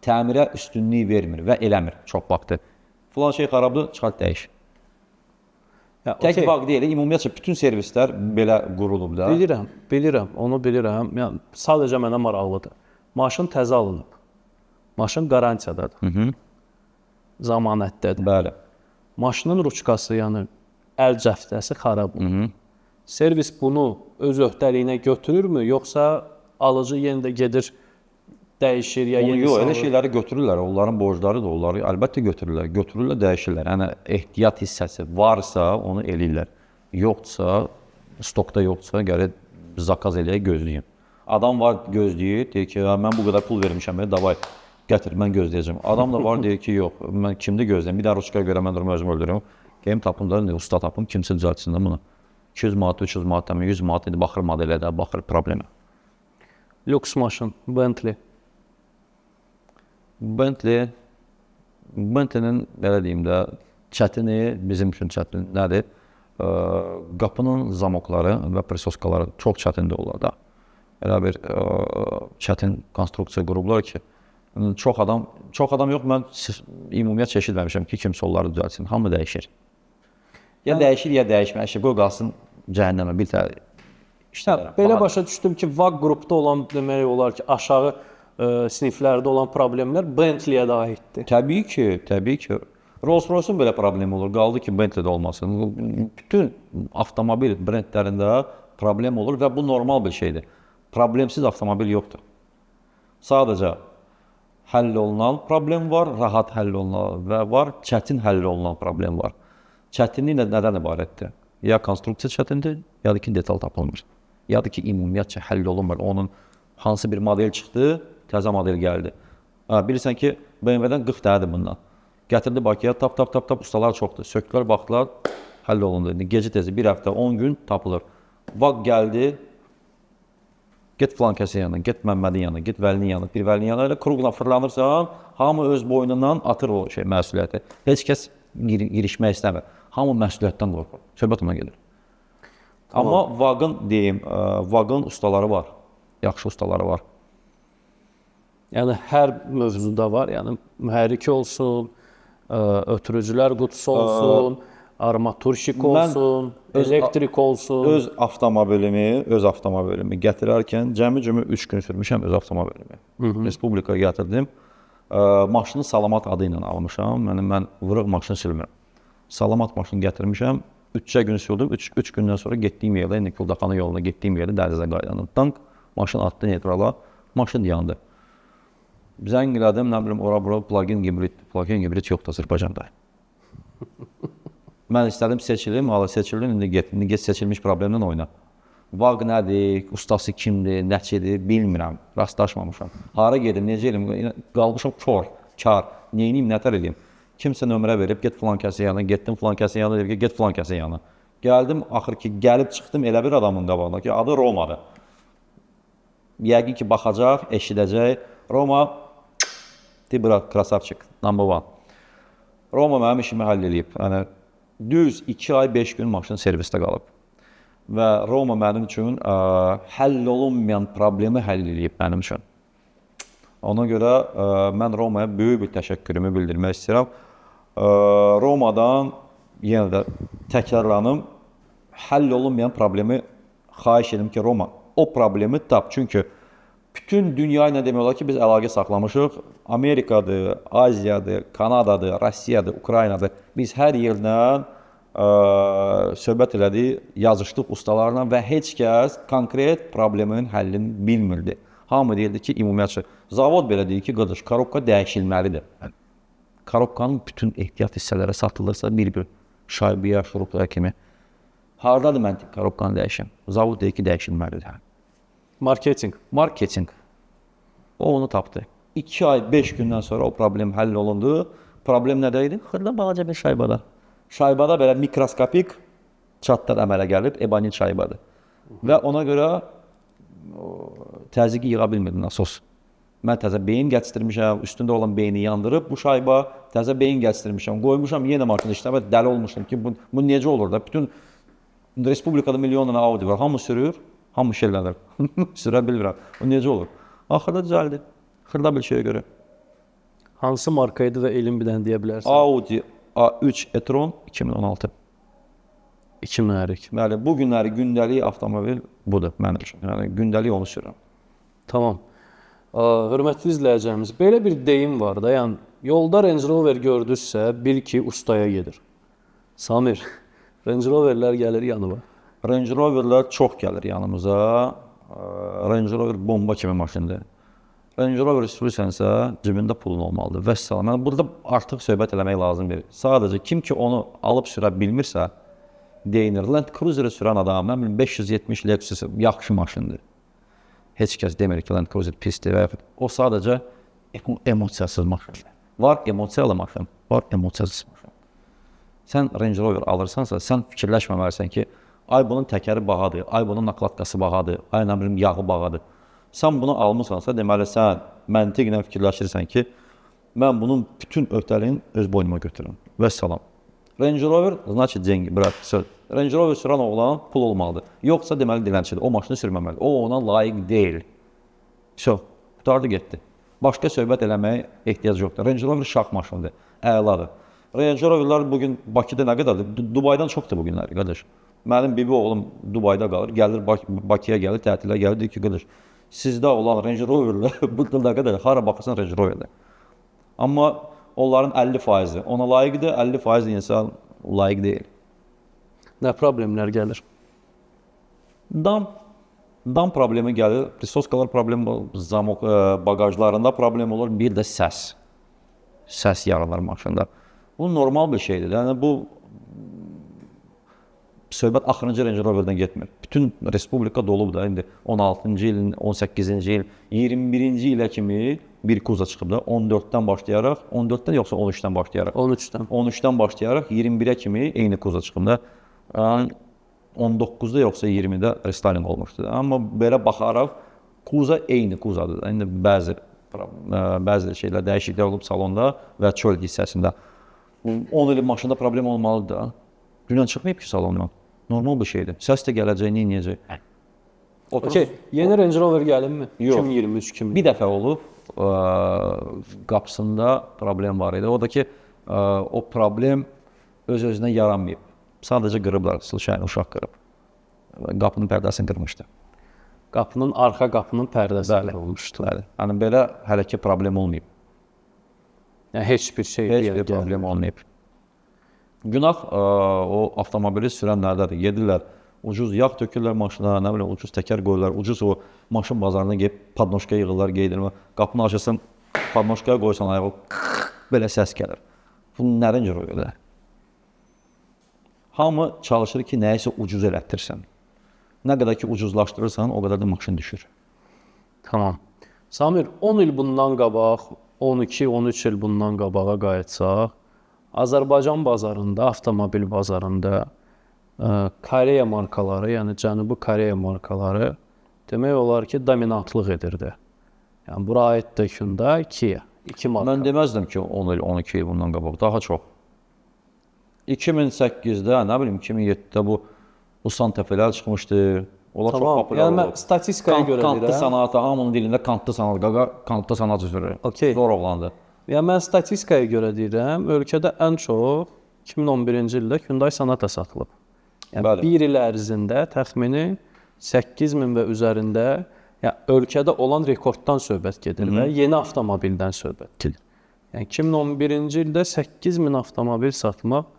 təmirə üstünlük vermir və eləmir çox vaxtı. Filan şey xarabdır, çıxart dəyiş. Ya, Tək okey. VAQ deyil, ümumiyyətlə bütün servislər belə qurulub da. Bilirəm, onu bilirəm. Yəni sadəcə mənə maraqlıdır. Maşın təzə alınıb. Maşın qarantiyadadır. Zəmanətdədir. Bəli. Maşının ruçkası, yəni əl cəftəsi xarab olub. Servis bunu öz öhdəliyinə götürürmü, yoxsa alıcı yenə də gedir dəyişir ya yeni Yox, elə salır? şeyləri götürürlər. Onların borclarıdır. Onları əlbəttə götürürlər. Götürürlər, dəyişirlər. Yəni ehtiyat hissəsi varsa onu eləyirlər. Yoxdursa, stokda yoxdursa, gəlir zakaz eləyək, gözləyin. Adam var gözləyir, deyir ki, mən bu qədər pul vermişəm, davay gətir, mən gözləyəcəm. Adam da var deyir ki, yox, mən kimdə gözləyim? Bir daha ruçkaya görə mən durumu özüm öldürürəm. Geyim tapım da, usta tapım, kimsə düzəltsin də bunu. 200 manat, 300 manat, 100 manat idi, baxır modelə də, baxır problemə. Lüks maşın, Bentley. Bentley-nin belə deyim də, çətini, bizim üçün çətin nədir? Qapının zamokları və prisoskaları çox çətindir onlar da. Elə bir çətin konstruksiya qurublar ki, çox adam yox, mən ümumiyyət eşitməmişəm ki, kimsə onları düzəltsin. Hamı dəyişir. Ya dəyişir, ya dəyişmir. Qoy qalsın cəhənnəmə bir tane işlər. Belə başa düşdüm ki, VAQ qrupda olan demək olar ki, aşağı siniflərdə olan problemlər Bentley-yə də aiddir. Təbii ki. Rolls-Royce'un belə problemi olur. Qaldı ki, Bentley-də olmasın. Bütün avtomobil brendlərində problem olur və bu normal bir şeydir. Problemsiz avtomobil yoxdur. Sadəcə həll olunan problem var, rahat həll olunan və var, çətin həll olunan problem var. Çətinlik nədən ibarətdir? Ya konstruksiya çətindir, ya da ki, detal tapılmır. Ya da ki, ümumiyyətcə həll olunmur. Onun hansı bir model çıxdı, təzə model gəldi. Bilirsən ki, BMW-dən 40 dənədir bundan. Gətirdi Bakıya, tap, ustalar çoxdur. Sökdülər, baxdılar, həll olundu. Gecə tezi, bir həftə, 10 gün tapılır. VAQ gəldi, get filan kəsin yanına, get Məmmədin yanına, get Vəlinin yanına, bir Vəlinin yanına, elə kruqla fırlanırsan, hamı öz boynundan atır o məsuliyyəti. Heç kəs girişmək istəmir. Hamı məsuliyyətdən qorxur. Söhbət ona gedir. Amma VAQ-ın deyim, VAQ-ın ustaları var, yaxşı ustaları var. Yəni hər mövzuda var. Yəni mühərrik olsun, ötürücülər qutusu olsun, armaturşik olsun, elektrik olsun. Öz avtomobilimi gətirərkən cəmi 3 gün sürmüşəm öz avtomobilimi. Respublikaya gətirdim. Maşını Salamat adı ilə almışam. Mən vırıq maşını sürmürəm. Salamat maşını gətirmişəm. 3 gün sürdüm. 3 gündən sonra getdiyim yerdə, Kuldaqanı yoluna getdiyim yerdə dəhlizə qaydandım. Tank maşın atdı neytrala, maşın yandı. Zəng elədim, nə bilim, ora-bura plug-in hibrid yoxdur Azərbaycanda. Mən istədim seçilim, seçildim, indi get seçilmiş problemlə oyna. VAQ nədir, ustası kimdir, nəçidir, bilmirəm, rastlaşmamışam. Hara gedim, necə edim, qalmışam kar, neyiniyim, nətər edeyim. Kimsə nömrə verib, get filan kəsin yanına, getdim filan kəsin yanına, deyib ki, get filan kəsin yanına. Gəldim, axır ki, gəlib çıxdım elə bir adamın qabağına ki, adı Romadır. Yəqin ki, baxacaq, eşidəcək. Roma, deyib, krasavçıq, number one. Roma mənim işimi həll edib. Yəni, düz 2 ay, 5 gün maşın servisdə qalıb. Və Roma mənim üçün həll olunmayan problemi həll edib mənim üçün. Ona görə mən Romaya böyük bir təşəkkürümü bildirmək istəyirəm. Romadan yenə də təkrarlanım, həll olunmayan problemi xahiş edim ki, Roma o problemi tap. Çünki bütün dünya ilə demək olar ki, biz əlaqə saxlamışıq. Amerikadır, Aziyadır, Kanadadır, Rusiyadır, Ukraynadır. Biz hər yerdən söhbət elədik, yazışdıq ustalarla və heç kəs konkret problemin həllini bilmirdi. Hamı deyirdi ki, ümumiyyətcə, zavod belə deyir ki, qardaş, korobka dəyişilməlidir. Korobkanın bütün ehtiyat hissələri satılırsa bir şaybiyə, şuruplara kimi. Hardadır mən korobkanı dəyişim? Zavod deyir ki, dəyişilməlidir. Marketing. O onu tapdı. 2 ay, 5 gündən sonra o problem həll olundu. Problem nədə idi? Xırda balaca bir şaybada. Şaybada belə mikroskopik çatlar əmələ gəlib, ebanit şaybadır. Və ona görə təzyiqi yığa bilmirdi nasos. Mən təzə beyin gətirmişəm, üstündə olan beyni yandırıb, bu şayba təzə beyin gətirmişəm, qoymuşam, yenə maşın işləmə, dəli olmuşum ki, bu necə olur da? Bütün Respublikada milyonla Audi var, hamı sürür, hamı şeylənir, sürə bilmirəm, o necə olur? Axırda düzəldi, xırda bir şeyə görə. Hansı marka idi və elin bir dənə deyə bilərsən? Audi A3 e-tron 2016. 2000'lik. Bəli, bu günləri gündəlik avtomobil budur mənim üçün. Yəni gündəlik onu sürürəm. Tamam. Hörmətli izləyicilərimiz, belə bir deyim var da, yəni yolda Range Rover gördünüzsə, bil ki, ustaya gedir. Samir, Range Roverlər gəlir yanıma. Range Roverlər çox gəlir yanımıza. Range Rover bomba kimi maşındır. Range Rover sürürsənsə, cibində pulun olmalıdır. Vəssalam. Yəni burada artıq söhbət eləmək lazım deyil. Sadəcə kim ki onu alıb sürə bilmirsə, deyinir. Land Cruiser sürən adam, mən bilim 570 Lexus yaxşı maşındır. Heç kəs demir ki, Land Cruiser pisdir və yaxud o sadəcə emosiyasız maşındır. Var emosiyalı maşın, var emosiyasız maşın. Sən Range Rover alırsansa, sən fikirləşməməlisən ki, ay bunun təkəri bahadır, ay bunun nakladkası bahadır, ay nə bilim yağı bahadır. Sən bunu almısansa, deməli sən məntiqlə fikirləşirsən ki, mən bunun bütün öhdəliyini öz boynuma götürürəm. Vəssalam. Range Rover, значит, деньги, bırak, söz. Range Rover sürən oğlan pul olmalıdır. Yoxsa deməli dilənçidir, o maşını sürməməlidir. O ona layiq deyil. Söz, qutardı getdi. Başqa söhbət eləməyə ehtiyac yoxdur. Range Rover şah maşındır, əladır. Range Roverlər bugün Bakıda nə qədərdir? Dubaydan çoxdur bu günləri, qardaş. Mənim bibi oğlum Dubayda qalır, gəlir Bakıya gəlir, tətilə gəlir, deyir ki, qardaş, sizdə olan Range Roverlər bu nə qədər, hara baxırsan Range Roverlər. Amma onların 50%-i ona layiqdir, 50% insan layiq deyil. Nə problemlər gəlir? Dam problemi gəlir, prisoskalar problemi olur, zamok bagajlarında problem olur, bir də səs. Səs yaralar maşında. Bu normal bir şeydir. Yəni bu söhbət axırıncı Range Rover'dan getmir. Bütün respublika doludur da. İndi 16-cı ilin, 18-ci il, 21-ci ilə kimi bir kuza çıxıb da 14-dən başlayaraq, 14-dən yoxsa 13-dən başlayaraq? 13-dən. 13-dən başlayaraq 21-ə kimi eyni kuza çıxıb da. 19-da yoxsa 20-də restyling olmuşdu. Amma belə baxaraq kuza eyni kuzadır. İndi bəzi şeylər dəyişikliklər olub salonda və çöl hissəsində. 10 ilin maşında problem olmalıdır da. Dünən çıxmayıb ki salondan. Normal bir şeydir. Səs də gələcək, neyəcək? Okey, yeni Range Rover gəlinmi? Yox. 2023 kimi. Bir dəfə olub, qapısında problem var idi. O da ki, o problem öz-özünə yaranmayıb. Sadəcə qırıblar, Sılşahin uşaq qırıb. Qapının pərdəsini qırmışdı. Qapının, arxa qapının pərdəsi olmuşdu. Bəli. Yəni belə hələ ki problem olmayıb. Yəni heç bir şey Heç bir problem olmayıb. Günah o avtomobili sürənlərdədir. Gedirlər, ucuz yağ tökürlər maşına, nə bilim, ucuz təkər qoyurlar, ucuz o maşın bazarına gəlib padnoşka yığırlar, geydirmə. Qapını açırsan, padnoşkaya qoysan ayağı, belə səs gəlir. Bu nə Range Rover'dir? Hamı çalışır ki, nəyisə ucuz elətdirsən. Nə qədər ki ucuzlaşdırırsan, o qədər də maşın düşür. Tamam. Samir, 10 il bundan qabaq, 12-13 il bundan qabağa qayıtsaq, Azərbaycan bazarında, avtomobil bazarında Koreya markaları, yəni Cənubi Koreya markaları demək olar ki, dominantlıq edirdi. Yəni bura aiddir Hyundai, Kia, iki marka. Mən deməzdim ki, 10 il, 12 il bundan qabaq, daha çox. 2008-də, nə bilim, 2007-də bu Santa Fe'lər çıxmışdı. Onlar tamam. çox populyar yəni oldu. mən statistikaya görə deyirəm. Kantlı sanatı, hamının dilində kantlı sanat, qaqa kantlı sanat üzrə. Okay. Zor oğlandı. Yəni mən statistikaya görə deyirəm, ölkədə ən çox 2011-ci ildə Hyundai Sonata satılıb. Yəni Bəli. bir il ərzində təxmini 8000 və üzərində, yəni ölkədə olan rekorddan söhbət gedir və yeni avtomobildən söhbət gedir. Yəni 2011-ci ildə 8000 avtomobil satmaq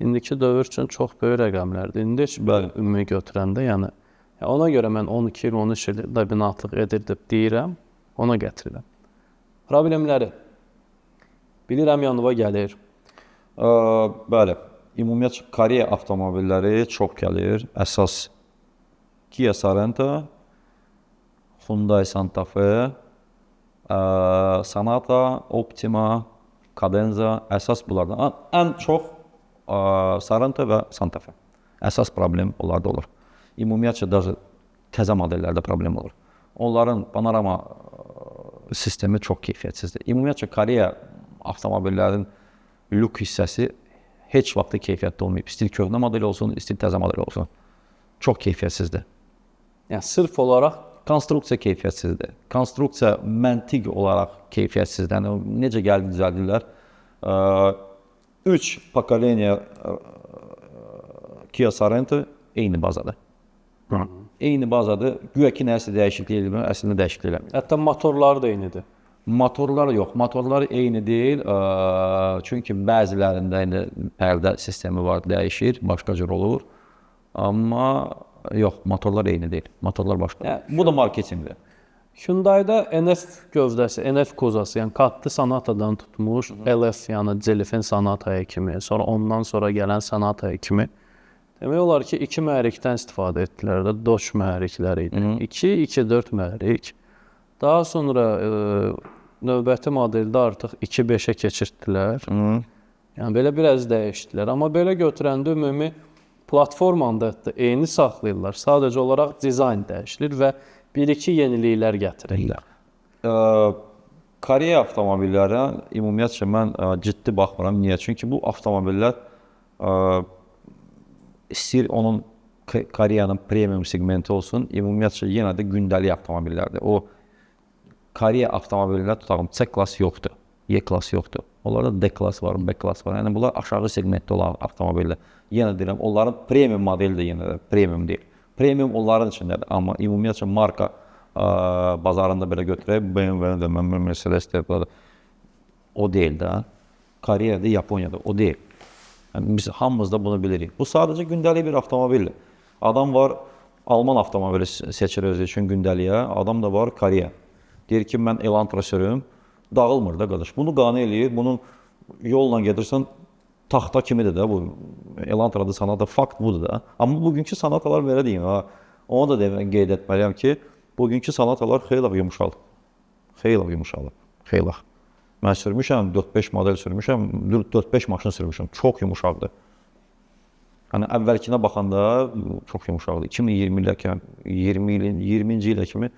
indiki dövr üçün çox böyük rəqəmlərdir. İndi heç ümumi götürəndə, yəni ona görə mən 12 il, 13 il dominantlıq edirdim deyirəm, ona gətirirəm. Problemləri bilirəm yanıma gəlir. Bəli, ümumiyyətlə Koreya avtomobilləri çox gəlir. Əsas Kia Sorento, Hyundai Santa Fe, Sonata, Optima, Cadenza, əsas bunlardan. Ən çox Sorento və Santa Fe. Əsas problem onlarda olur. Ümumiyyətlə də təzə modellərdə problem olur. Onların panorama sistemi çox keyfiyyətsizdir. Ümumiyyətlə Koreya avtomobillərin lük hissəsi heç vaxt keyfiyyətli olmayıb. İstir köhnə model olsun, istir təzə model olsun. Çox keyfiyyətsizdir. Yəni sırf olaraq konstruksiya keyfiyyətsizdir. Konstruksiya məntiq olaraq keyfiyyətsizdir. Yəni, necə gəldi düzəldirlər? 3 pokoleniya Kia Sorento eyni bazadır. Eyni bazadır. Güya ki nəsə dəyişiklik edilmir, əslində dəyişiklik eləmir. Hətta motorları da eynidir. Motorlar yox, motorlar eyni deyil. Çünki bəzilərində indi pərdə sistemi var, dəyişir, başqa cür olur. Amma yox, motorlar eyni deyil. Motorlar başqa. Bu da marketinqdir. Hyundai-da NF gövdəsi, NF kozası, yəni Katlı Sonatadan tutmuş, LF, yəni Celifin Sonataya kimi, sonra ondan sonra gələn Sonataya kimi. Demək olar ki, 2 mühərrikdən istifadə etdilər də, Dodge mühərrikləri idi. 2-2-4 mühərrik. Daha sonra növbəti modeldə artıq 2-5-ə keçirtdilər. Yəni belə biraz dəyişdilər. Amma belə götürəndə ümumi platformanda da eyni saxlayırlar. Sadəcə olaraq dizayn dəyişilir və 1-2 yeniliklər gətirirlər. Koreya avtomobillərə ümumiyyətcə mən ciddi baxmıram. Niyə? Çünki bu avtomobillər istəyir onun Koreyanın premium segmenti olsun, ümumiyyətcə yenə də gündəlik avtomobillərdir. O Koreya avtomobilində tutağım C-klass yoxdur, Y-klass yoxdur. Onlarda D-klass var, B-klass var. Yəni bunlar aşağı segmentdə olan avtomobillər. Yenə deyirəm, onların premium modeli də yenə də premium deyil. Premium onların içindədir, amma ümumiyyətcə marka bazarında belə götürək, BMW-də, Mercedes-də o deyil də. Koreyada, Yaponiyada o deyil. Yəni, biz hamımız da bunu bilirik. Bu sadəcə gündəlik bir avtomobildir. Adam var, Alman avtomobili seçir özü üçün gündəliyə, adam da var Koreya. Deyir ki, mən Elantra sürüm, dağılmır da qardaş. Bunu qane eləyir, bunun yolla gedirsən, taxta kimidir də bu. Elantra'da Sonata fakt budur da. Amma bugünkü Sonatalar belə deyim, onu da qeyd etməliyəm ki, bugünkü Sonatalar xeyli yumuşalır. Xeyli yumuşalır, xeyli. Mən sürmüşəm, 4-5 model sürmüşəm, 4-5 maşın sürmüşəm, çox yumuşaqdır. Yəni əvvəlkinə baxanda çox yumuşaqdır. 2020-ci ilə kimi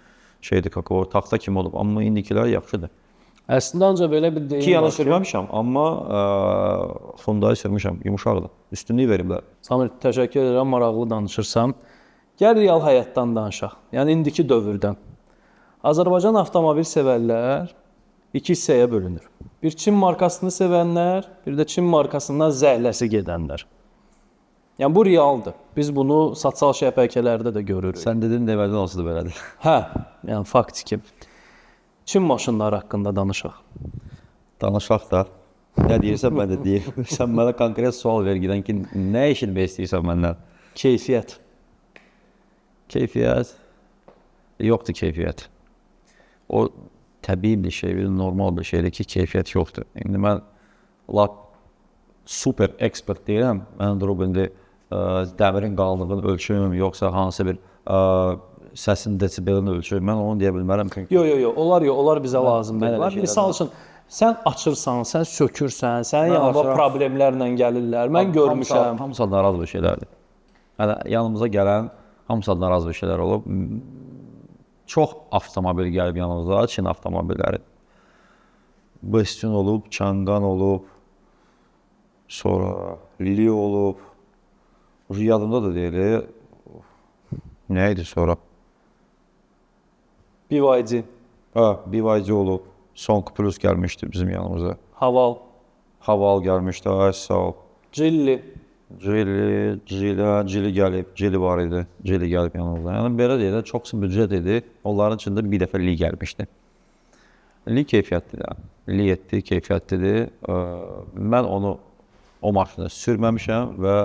şeydir, kakao, taxta kimi olub, amma indikilər yaxşıdır. Əslində ancaq belə bir deyim. Kiyanı sürməmişəm, amma Hyundai sürmüşəm, yumuşaqdır. Üstünlük veriblər. Samir, təşəkkür edirəm, maraqlı danışırsan. Gəl real həyatdan danışaq, yəni indiki dövrdən. Azərbaycan avtomobil sevərlər 2 hissəyə bölünür. Bir Çin markasını sevənlər, bir də Çin markasından zəhləsi gedənlər. Yəni bu realdır. Biz bunu sosial şəbəkələrdə də görürük. Sən dedin demədən olsa da belədir. Hə, yəni faktiki. Çin maşınları haqqında danışaq. Danışaq da. Nə deyirsən mən də deyim. Sən mənə konkret sual ver gedən ki, nə eşitmək istəyirsən məndən? Keyfiyyət. Keyfiyyət? Yoxdur keyfiyyət. O təbii bir şeydir, normal bir şeydir ki, keyfiyyət yoxdur. İndi mən lap super ekspert deyirəm. Mən durub indi dəmirin qalınlığını ölçüm, yoxsa hansı bir səsin desibelini ölçüm. Mən onu deyə bilmərəm. Yox, onlar bizə lazım deyil. Misal üçün, sən açırsan, sən sökürsən, sənin yanında problemlərlə gəlirlər. Mən görmüşəm. Hamısı narazı bir şeylərdir. Yəni, yanımıza gələn hamısı narazı bir şeylər olub. Çox avtomobil gəlib yanımıza, Çin avtomobilləri. Bastion olub, Chang'an olub, sonra Li olub. Yadımda da deyil. Nə idi sonra? BYD. BYD olub. Song Plus gəlmişdi bizim yanımıza. Haval. Haval gəlmişdi, ay sağ ol. Cilli. Cili gəlib, Cili var idi, Cili gəlib yanımıza. Yəni belə deyək də, çox büdcət idi. Onların içində bir dəfə Li gəlmişdi. Li keyfiyyətlidir. Li etdi, keyfiyyətlidir. Mən onu o maşını sürməmişəm və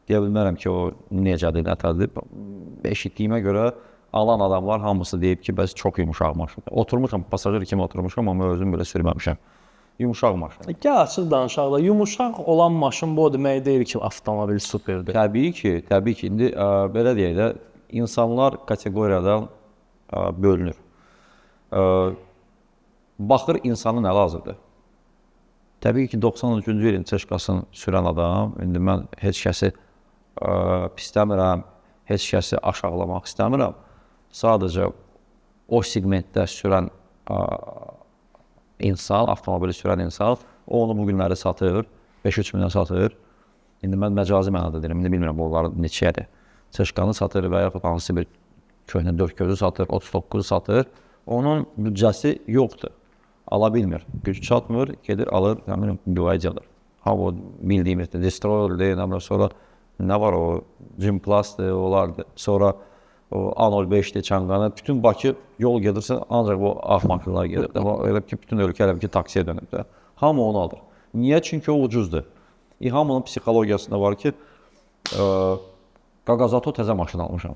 deyə bilmərəm ki, o necədir, nətədir. Eşitdiyimə görə alan adamlar hamısı deyib ki, bəs çox yumuşaq maşındır. Oturmuşam, pasajir kimi oturmuşam, amma özüm belə sürməmişəm. Yumuşaq maşın. Gəl açıq danışaq da, yumuşaq olan maşın bu demək deyil ki, avtomobil superdir. Təbii ki. İndi belə deyək də, insanlar kateqoriyadan bölünür. Baxır insana nə lazımdır. Təbii ki, 93-cü ilin çeşkasını sürən adam, indi mən heç kəsi pisləmirəm, heç kəsi aşağılamaq istəmirəm. Sadəcə o segmentdə sürən insan, avtomobili sürən insan, o onu bugünləri satır, 5-3 mindən satır. İndi mən məcazi mənada deyirəm, indi bilmirəm onların neçəyədir. Çeşkanı satır və yaxud hansı bir köhnə 4 gözü satır, 39 satır. Onun büdcəsi yoxdur. Ala bilmir, güc çatmır, gedir alır, BYD alır. Ha, o bildiyimiz Destroyer'dir, sonra nə var o Gimplastdır, olardı. Sonra o A05'dir, Çanqanı. Bütün Bakı yol gedirsə ancaq bu ağ maşınlar gedir. Amma elə ki bütün ölkə elə ki taksiyə dönüb də. Hamı onu alır. Niyə? Çünki o ucuzdur. Hamının psixologiyasında var ki, Qaqazato təzə maşın almışam.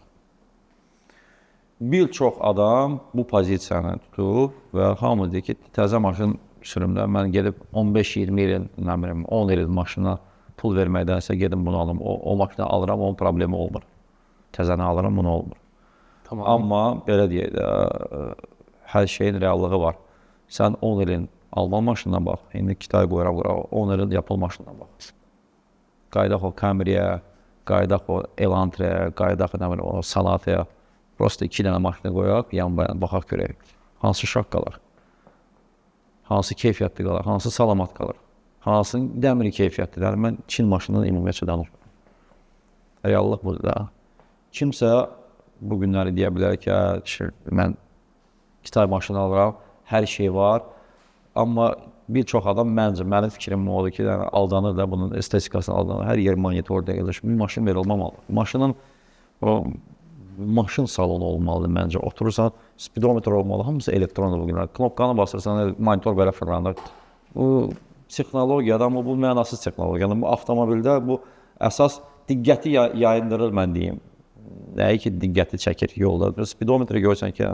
Bir çox adam bu pozisiyanı tutub və hamı deyir ki, təzə maşın sürümdə mən gedib 15-20 ilin, nə bilim, 10 ilin maşına pul verməkdənsə gedim bunu alım. O maşını alıram, onun problemi olmur. Təzəni alıram, bunu olmur. Tamam. Amma belə deyək də, hər şeyin reallığı var. Sən 10 ilin Alman maşınına bax, indi Kitay qoyuram bura, 10 ilin Yapon maşınına bax. Qaydaq o Camry'yə, qaydaq o Elantra'ya, qaydaq o Sonata'ya. Prosta 2 dənə maşını qoyaq, yan-bayan baxaq görək. Hansı şaq qalır? Hansı keyfiyyətli qalır? Hansı salamat qalır? Hansı dəmir keyfiyyətlidir? Yəni, mən Çin maşınından ümumiyyətcə danışmıram. Reallıq budur da. Kimsə bu günləri deyə bilər ki, mən Kitay maşını alıram, hər şey var. Amma bir çox adam mənim fikrim odur ki, yəni, aldanır da bunun estetikasını aldanır. Hər yer monitor deyilir. Bir maşın verilməməlidir. Maşının o maşın salonu olmalıdır məncə. Oturursan, spidometr olmalı, hamısı elektrondur bu günlər. Knopkanı basırsan, monitor belə fırlanır. Bu texnologiyadır, amma bu mənasız texnologiyadır. Bu avtomobildə bu əsas diqqəti yayındırır, mən deyim. Nəyə ki, diqqəti çəkir yolda. Spidometri görsən ki,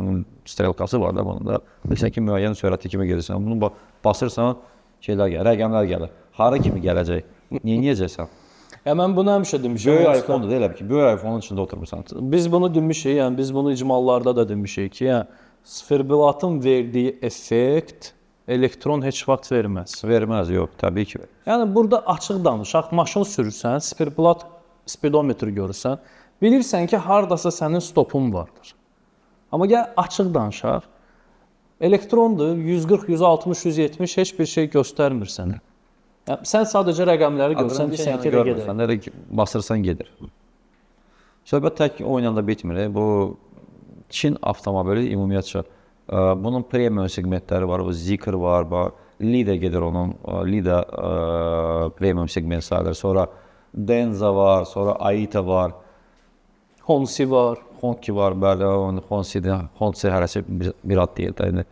strelkası var da bunun da. Bilsən ki, müəyyən sürəti kimi gedirsən. Bunu basırsan, şeylər gəlir, rəqəmlər gəlir. Hara kimi gələcək? Neyəcəksən? Mən bunu həmişə demişəm. Böyük iPhone-dur, deyil ki, böyük iPhone-un içində oturmursan. Biz bunu demişik, yəni biz bunu icmallarda da demişik ki, yəni sifirbilatın verdiyi effekt elektron heç vaxt verməz. Verməz, yox, təbii ki. Yəni burada açıq danışaq, maşın sürürsən, sifirbilat spidometri görürsən, bilirsən ki, hardasa sənin stopun vardır. Amma gəl açıq danışaq, elektrondur, 140, 160, 170 heç bir şey göstərmir sənə. Yəni, sən sadəcə rəqəmləri görsən, bilsən ki, gedir. Nədə basırsan, gedir. Söhbət tək o ilə də bitmir. Bu Çin avtomobili ümumiyyətcə, bunun premium segmentləri var, Zeekr var, Lida gedir onun, Lida premium segment sayılır. Sonra Denza var, sonra Aita var. Honsi var. Honki var, bəli, Honsi hərəsi bir ad deyil də.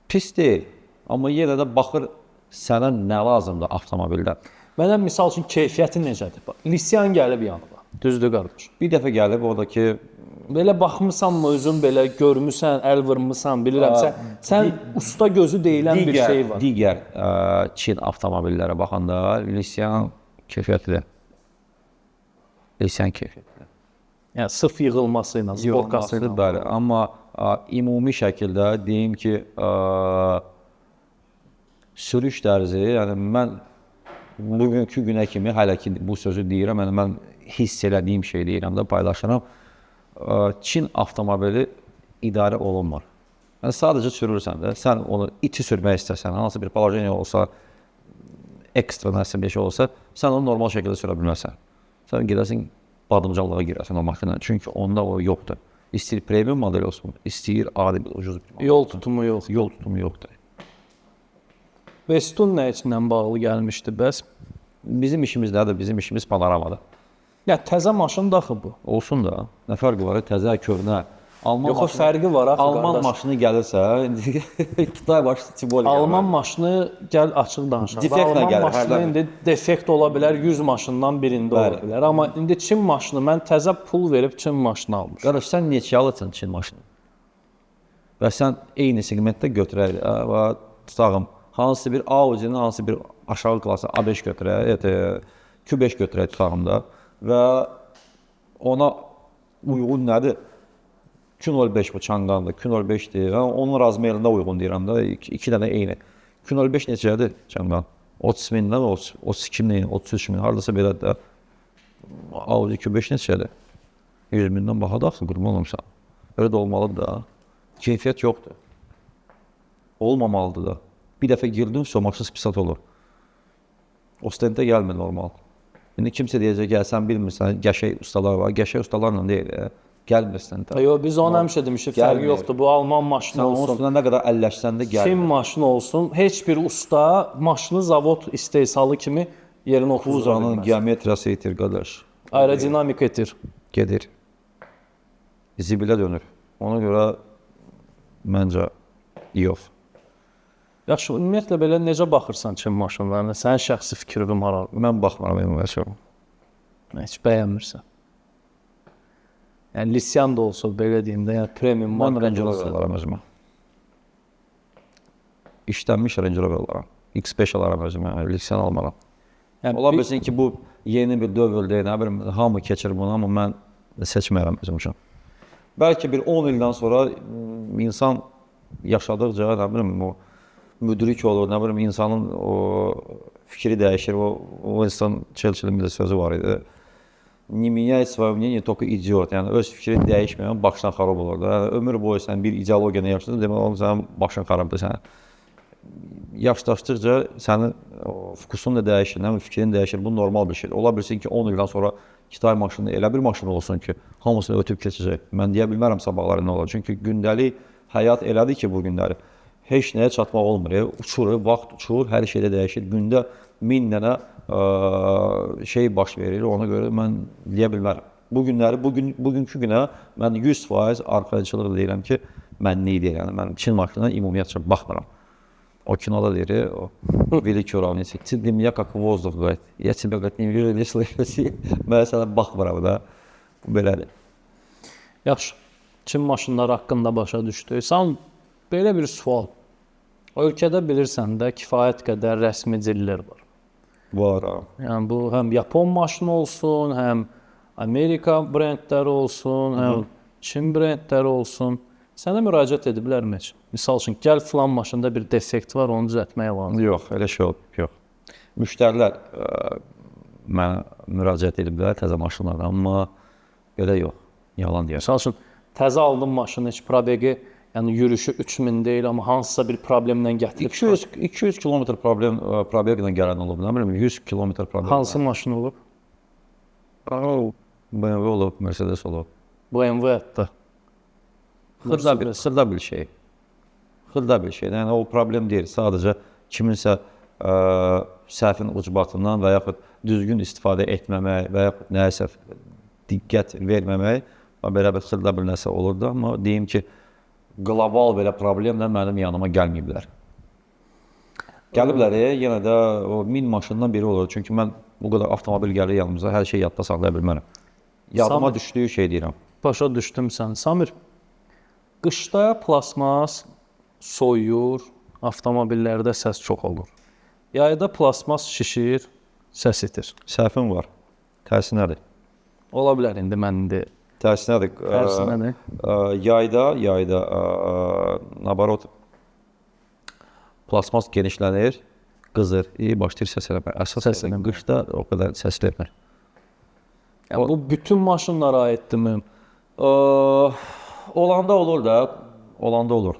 Pis deyil, amma yenə də baxır sənə nə lazımdır avtomobildə. Mənə misal üçün keyfiyyəti necədir? Lisyan gəlib yanıma. Düzdür qardaş. Bir dəfə gəlib oradakı belə baxmısanmı özün belə görmüsən, əl vurmusan, bilirəm sən usta gözü deyilən bir şey var. Digər Çin avtomobillərə baxanda Lisyan keyfiyyətlidir. Lisyan keyfiyyətlidir. Yəni sırf yığılması ilə, zborkası ilə. Bəli, amma ümumi şəkildə deyim ki, sürüş tərzi, yəni mən bugünkü günə kimi hələ ki bu sözü deyirəm, yəni mən hiss elədiyim şey deyirəm də, paylaşıram. Çin avtomobili idarə olunmur. Yəni sadəcə sürürsən də, sən onu iti sürmək istəsən, hansı bir palajeniya olsa, ekstra nəsə bir şey olsa, sən onu normal şəkildə sürə bilməsən. Sən gedəsən, badımcalığa girəsən o maşına, çünki onda o yoxdur. İstəyir premium model olsun, istəyir adi bir ucuz bir model. Yol tutumu yox. Yol tutumu yoxdur. Vestun nə ilə bağlı gəlmişdi bəs? Bizim işimiz nədir? Bizim işimiz panoramadır. Ya təzə maşın daxı bu. Olsun da, nə fərqi var? Təzə, köhnə. Yox, fərqi var axı Alman qardaş. maşını gəlirsə, indi Kitay maşını Tibol gəlir. Alman maşını gəl açıq danışaq. Defektlə gəlir. Alman maşını indi defekt ola bilər, 100 maşından birində ola bilər. Amma indi Çin maşını mən təzə pul verib Çin maşını almışam. Qardaş, sən neçə alırsan Çin maşını? Və sən eyni segmentdə götürək, tutağım, hansı bir Audi'nin, hansı bir aşağı klası A5 götürək, Q5 götürək tutağımda və ona uyğun nədir? Q05 bu Çanqandır, Q05'dir. Onun razmerində uyğun deyirəm də, iki dənə eyni. Q05 neçədir Çanqan? 30 mindən, 32 min, 33 min, haradasa belə də. Audi Q5 neçədir? 100 mindən baha da axı, qurban olmuşsan. Öyle də olmalıdır da. Keyfiyyət yoxdur. Olmamalıdır da. Bir dəfə girdin, somaksız pisat olur. Ostentə gəlmir normal. İndi kimsə deyəcək ki, sən bilmirsən, qəşəy ustalar var. Qəşəy ustalarla deyil, gəlmirsən. Yox, biz onu həmişə demişik, fərqi yoxdur. Bu Alman maşını olsun. Sən onun üstünə nə qədər əlləşsən də gəlmir. Çin maşını olsun. Heç bir usta maşını zavod istehsalı kimi yerini oxuza Fuzanın bilməz. geometriyası itir qardaş. Aerodinamika itir. Gedir. Zibilə dönür. Ona görə məncə yox. Yaxşı, ümumiyyətlə belə necə baxırsan Çin maşınlarına? Sənin şəxsi fikrin maraqlı. Mən baxmıram ümumiyyətlə. Heç bəyənmirsən. Yəni Lisyan da olsa belə deyim də, yəni premium Mən marka Range da Rover olsa. alaram özümə. İşlənmiş Range Rover alaram. X5 alaram özümə, Lexan almaram. Yəni Ola bilsin ki, bu yeni bir dövrdür, nə bilim, hamı keçir bunu, amma mən seçməyərəm özüm üçün. Bəlkə bir 10 ildən sonra insan yaşadıqca, nə bilim, o müdrik olur, nə bilim, insanın o fikri dəyişir. O insan Churchill'in bir sözü var idi. Не меняет свое мнение только идиot. Yəni öz fikrini dəyişməyən başdan xarab olur da. Yəni ömür boyu sən bir ideologiyada yaşadın, demək olar sənin başın xarabdır sənin. Yaşlaşdıqca sənin fokusun da dəyişir, nə bilim, fikrin dəyişir. Bu normal bir şeydir. Ola bilsin ki, 10 ildən sonra Kitay maşını elə bir maşın olsun ki, hamısını ötüb keçəcək. Mən deyə bilmərəm sabahları nə olacaq. Çünki gündəlik həyat elədir ki, bu günləri heç nəyə çatmaq olmur. Uçur, vaxt uçur, hər şeydə dəyişir. Gündə 1000 dənə şey baş verir. Ona görə mən deyə bilmərəm. Bu günləri, bugünkü günə mən 100% arxayıcılıq deyirəm ki, mən nə deyirəm. Yəni mən Çin maşınına ümumiyyətlə baxmıram. O kinoda deyir, o великий уравнитель. Ты для меня как воздух, говорит. Я тебя, говорит, не вижу, не слышу. Mən sənə baxmıram da. Bu belədir. Yaxşı. Çin maşınları haqqında başa düşdük. Sən belə bir sual. Ölkədə bilirsən də kifayət qədər rəsmi dillər var. Var ha. Yəni bu həm Yapon maşını olsun, həm Amerika brendləri olsun, həm Çin brendləri olsun. Sənə müraciət ediblərmi heç? Misal üçün, gəl filan maşında bir defekt var, onu düzəltmək lazımdır. Yox, elə şey olub, yox. Müştərilər mənə müraciət ediblər təzə maşınlara, amma belə yox, yalan deyir. Misal üçün, təzə aldığın maşının heç probegi, yəni yürüyüşü 3000 deyil, amma hansısa bir problemlə gətirib 200 kilometr probeglə gələn olub, nə bilim, 100 kilometr problem. hansı maşın olub? BMW olub, Mercedes olub. BMW hətta. Xırda bir şey. Xırda bir şey. Yəni o problem deyil. Sadəcə kiminsə səhvin ucbatından və yaxud düzgün istifadə etməmək və yaxud nəyisə diqqət verməmək belə bir xırda bir nəsə olurdu. Amma deyim ki, qlobal belə problemlə mənim yanıma gəlməyiblər. Gəliblər, yenə də o 1000 maşından biri olur. Çünki mən bu qədər avtomobil gəlir yanımıza, hər şey yadda saxlaya bilmərəm. Yadıma düşdüyü şey deyirəm. Başa düşdüm sən. Samir, qışda plasmas soyuyur, avtomobillərdə səs çox olur. Yayda plasmas şişir, səs itir. Səhvim var. Tərsi nədir? Ola bilər indi mən indi. Tərsi nədir? Tərsi nədir? Yayda nabarot plasmas genişlənir, qızır, başlayır səs eləmir. Əsas səs eləmir. Qışda o qədər səs vermir. Yəni, bu bütün maşınlara aiddirmi? Olanda olur da, olanda olur.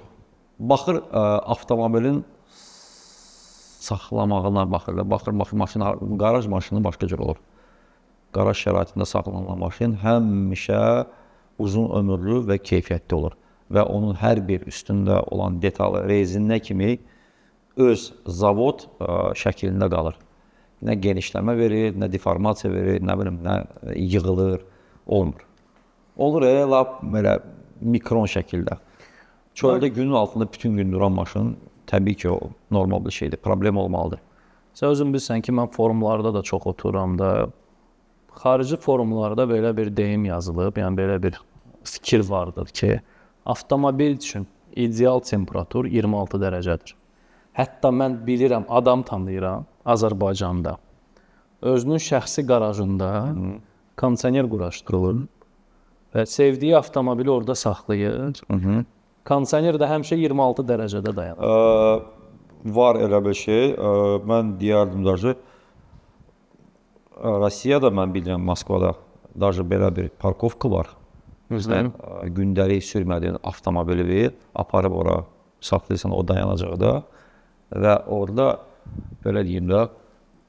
Baxır avtomobilin saxlamağına baxır da, baxır maşın, qaraj maşını başqa cür olur. Qaraj şəraitində saxlanılan maşın həmişə uzun ömürlü və keyfiyyətli olur. Və onun hər bir üstündə olan detalı rezinə kimi öz zavod şəklində qalır. Nə genişləmə verir, nə deformasiya verir, nə bilim, nə yığılır, olmur. Olur lap belə mikron şəkildə. Çöldə günün altında bütün gün duran maşın təbii ki, o normal bir şeydir, problem olmalıdır. Sən özün bilirsən ki, mən forumlarda da çox otururam da, xarici forumlarda belə bir deyim yazılıb, yəni belə bir fikir vardır ki, avtomobil üçün ideal temperatur 26 dərəcədir. Hətta mən bilirəm, adam tanıyıram Azərbaycanda. Özünün şəxsi qarajında kondisioner quraşdırılır və sevdiyi avtomobili orada saxlayır. Kondisioner də həmişə 26 dərəcədə dayanır. Var elə bir şey. Mən deyərdim ki, Rusiyada mən bilirəm, Moskvada даже belə bir parkovka var. Gündəlik sürmədiyin avtomobili aparıb ora saxlayırsan o dayanacaqda və orada belə deyim də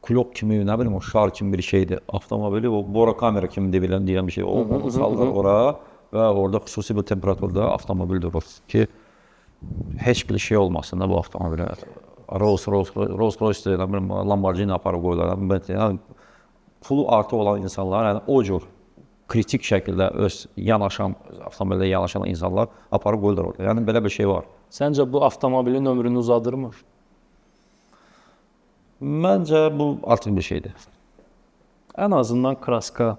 klop kimi, nə bilim, o şar kimi bir şeydir. Avtomobili o bora kamera kimi deyilən bir şey. Onu salır ora və orada xüsusi bir temperaturda avtomobil durur ki, heç bir şey olmasın da bu avtomobilə. Rolls-Royce, Lamborghini aparıb qoyurlar. Yəni pulu artıq olan insanlar, yəni o cür kritik şəkildə öz avtomobillə yanaşan insanlar aparıb qoyurlar orada. Yəni belə bir şey var. Səncə bu avtomobilin ömrünü uzadırmı? Məncə bu artıq bir şeydir. Ən azından kraska.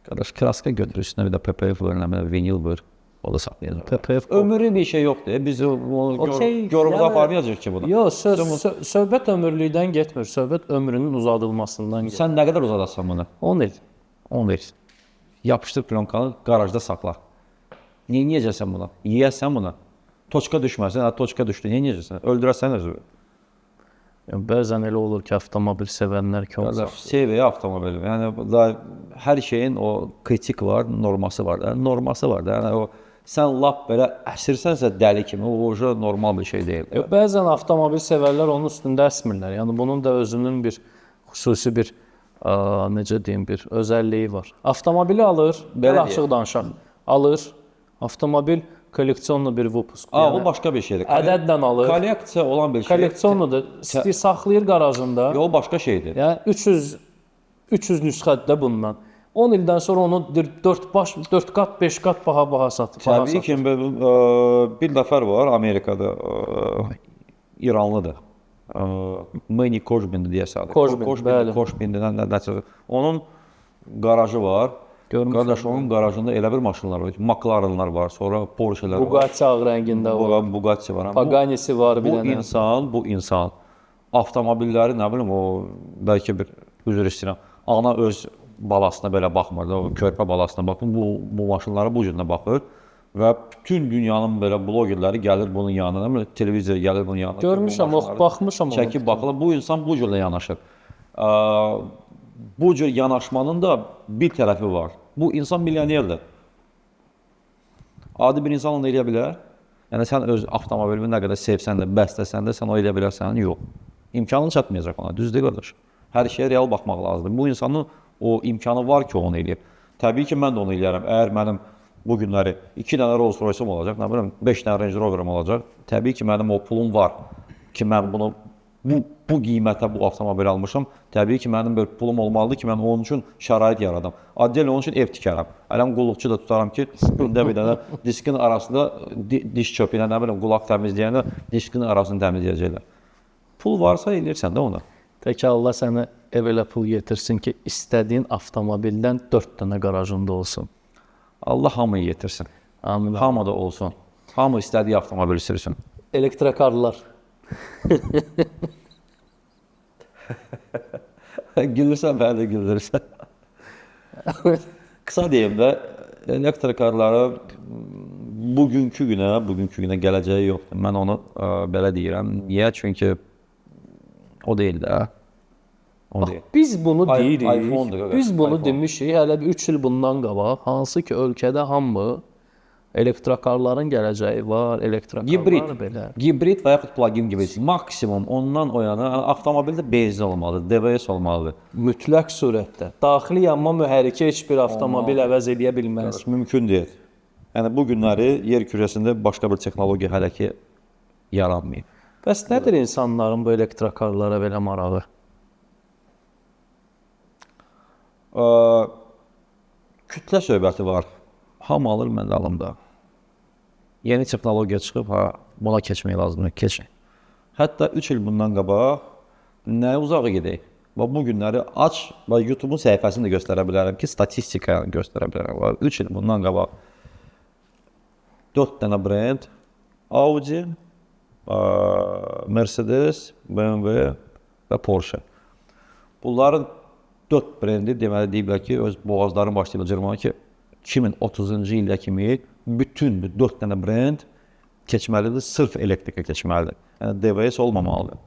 Qardaş, kraska götürür, üstünə bir də PPF var, vinil var. O da saxlayacaq. PPF. Ömrü bir şey yoxdur. Biz görüb aparmayacağıq ki bunu. Yox, söhbət ömürlükdən getmir. Söhbət ömrünün uzadılmasından gedir. Sən nə qədər uzadasan bunu? 10 il. 10 il. Yapışdır plonkanı, qarajda saxla. Niyə yeyəcəksən buna? Yeyəsən buna. Toçka düşməsin, toçka düşdü. Niyə yeyəcəksən? Öldürəsən özünü. Yəni, bəzən elə olur ki, avtomobil sevənlər ki, Seviyə avtomobili. Yəni hər şeyin o kritik var, norması var da. Norması var da. Yəni o sən lap beləəsirsənsə dəli kimi, o normal bir şey deyil. Bəzən avtomobil sevərlər onun üstündə əsmirlər. Yəni bunun da özünün bir xüsusi bir necə deyim, bir özəlliyi var. Avtomobili alır, belə açıq danışaq. Alır, avtomobil kolleksiyonlu bir vupusk. O başqa bir şeydir. Ədədlə alır. Kolleksiya olan bir şey. Kolleksiyonludur. Saxlayır qarajında. O başqa şeydir. Yəni 300 nüsxədə bundan. 10 ildən sonra onu 4 qat, 5 qat baha satır. Təbii ki, bir nəfər var Amerikada, İranlıdır. Manny Corbin deyəsən. Corbin. Onun qarajı var. Qardaş, onun qarajında elə bir maşınlar var. McLarenlar var, sonra Porsche'lər var. Bugatti ağ rəngində var. Bugatti var. Pagani'si var bir dənə. Bu insan avtomobilləri, nə bilim, o bəlkə bir üzr istəyirəm. Ana öz balasına belə baxmır da, o körpə balasına baxın, bu maşınlara bu cürlə baxır və bütün dünyanın belə blogerləri gəlir bunun yanına, televizor gəlir bunun yanına. Görmüşəm, baxmışam. Çəkib baxırlar, bu insan bu cürlə yanaşır. Bu cür yanaşmanın da bir tərəfi var. Bu insan milyonerdir. Adi bir insan onu eləyə bilər. Yəni sən öz avtomobilini nə qədər sevsən də, bəstəsən də, sən o eləyə bilərsən, yox. İmkanın çatmayacaq ona, düzdür qardaş. Hər şeyə real baxmaq lazımdır. Bu insanın o imkanı var ki, onu eləyib. Təbii ki, mən də onu eləyərəm. Əgər mənim bu günləri 2 dənə Rolls Royce'um olacaq, nə bilim 5 dənə Range Rover'ım olacaq. Təbii ki, mənim o pulum var ki, mən bunu bu qiymətə bu avtomobil almışam. Təbii ki, mənim bir pulum olmalıdır ki, mən onun üçün şərait yaradam. Adil onun üçün ev tikərəm. Ələm qulluqçu da tutaram ki, gündə bir dənə diskin arasında diş çöpü ilə, nə bilim, qulaq təmizləyəndə diskin arasını təmizləyəcəklər. Pul varsa eləyirsən də ona. Tək Allah sənə ev elə pul yetirsin ki, istədiyin avtomobildən 4 dənə qarajında olsun. Allah hamıyı yetirsin. Amin. Hamı da olsun. Hamı istədiyi avtomobili sürsün. Elektrokarlar. Gülürsən, bəli gülürsən. Qısa deyim də, elektrokarları bugünkü günə gələcəyi yoxdur. Mən onu belə deyirəm. Niyə? Çünki o deyil də. Biz bunu deyirik. Biz bunu iPhone. demişik hələ 3 il bundan qabaq. Hansı ki ölkədə hamı elektrokarların gələcəyi var, elektrokarlar belə. Hibrid və yaxud plug-in gibi maksimum ondan o yana avtomobildə benzin olmalıdır, DVS olmalıdır. Mütləq surətdə. Daxili yanma mühərriki heç bir avtomobil əvəz edə bilməz. Mümkün deyil. Yəni bu günləri yer kürəsində başqa bir texnologiya hələ ki yaranmayıb. Bəs nədir insanların bu elektrokarlara belə marağı? Kütlə söhbəti var. Hamı alır, mən də alım da. Yeni texnologiya çıxıb, buna keçmək lazımdır, keçin. Hətta 3 il bundan qabaq nə uzağa gedək? Bu günləri aç və YouTube-un səhifəsini də göstərə bilərəm ki, statistika göstərə bilərəm. 3 il bundan qabaq 4 dənə brend, Audi, Mercedes, BMW və Porsche. Bunların 4 brendi deməli deyiblər ki, öz boğazlarını başlayıb cırmağa ki, 2030-cu ildə kimi bütün 4 dənə brend keçməlidir, sırf elektrikə keçməlidir. Yəni DVS olmamalıdır.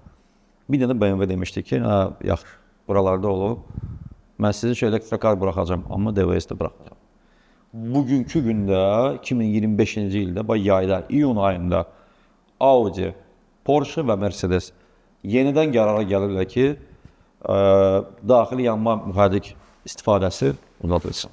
Bir dənə BMW demişdi ki, yaxşı, buralarda olub, mən sizin üçün elektrikar buraxacam, amma DVS də buraxacam. Bugünkü gündə, 2025-ci ildə, yayda, iyun ayında Audi, Porsche və Mercedes yenidən qərara gəlirlər ki, daxili yanma mühərrik istifadəsi uzadılsın.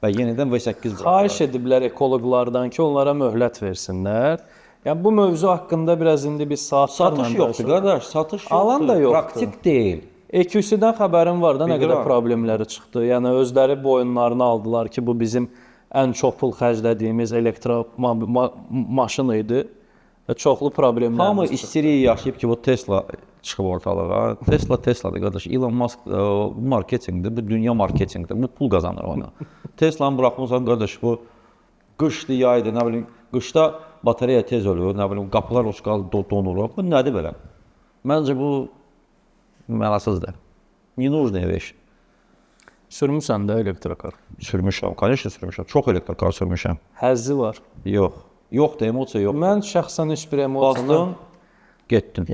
Və yenidən V8 xahiş ediblər ekoloqlardan ki, onlara möhlət versinlər. Yəni bu mövzu haqqında biraz indi biz saatlarla Satış yoxdur qardaş, satış yoxdur. Alan da yoxdur. Praktik deyil. EQC-dən xəbərim var da nə qədər Bilirəm. problemləri çıxdı. Yəni özləri boyunlarını aldılar ki, bu bizim ən çox pul xərclədiyimiz maşın idi və çoxlu problemlər. Hamı istiriyi yaşayıb ki, bu Tesla çıxıb ortalığa. Tesla'dır qardaş. Elon Musk marketinqdir, bu dünya marketinqdir. Bu pul qazanır ona. Tesla'nı buraxmısan qardaş, bu qışdı, yaydı, nə bilim, qışda batareya tez ölür, nə bilim, qapılar oşqal donur. Bu nədir belə? Məncə bu mənasızdır. Nenujная вещь. Sürmüsən də elektrokar. Sürmüşəm, конечно sürmüşəm. Çox elektrokar sürmüşəm. Həzzi var. Yox. Yoxdur, emosiya yox. Mən şəxsən heç bir emosiya Bastım, getdim.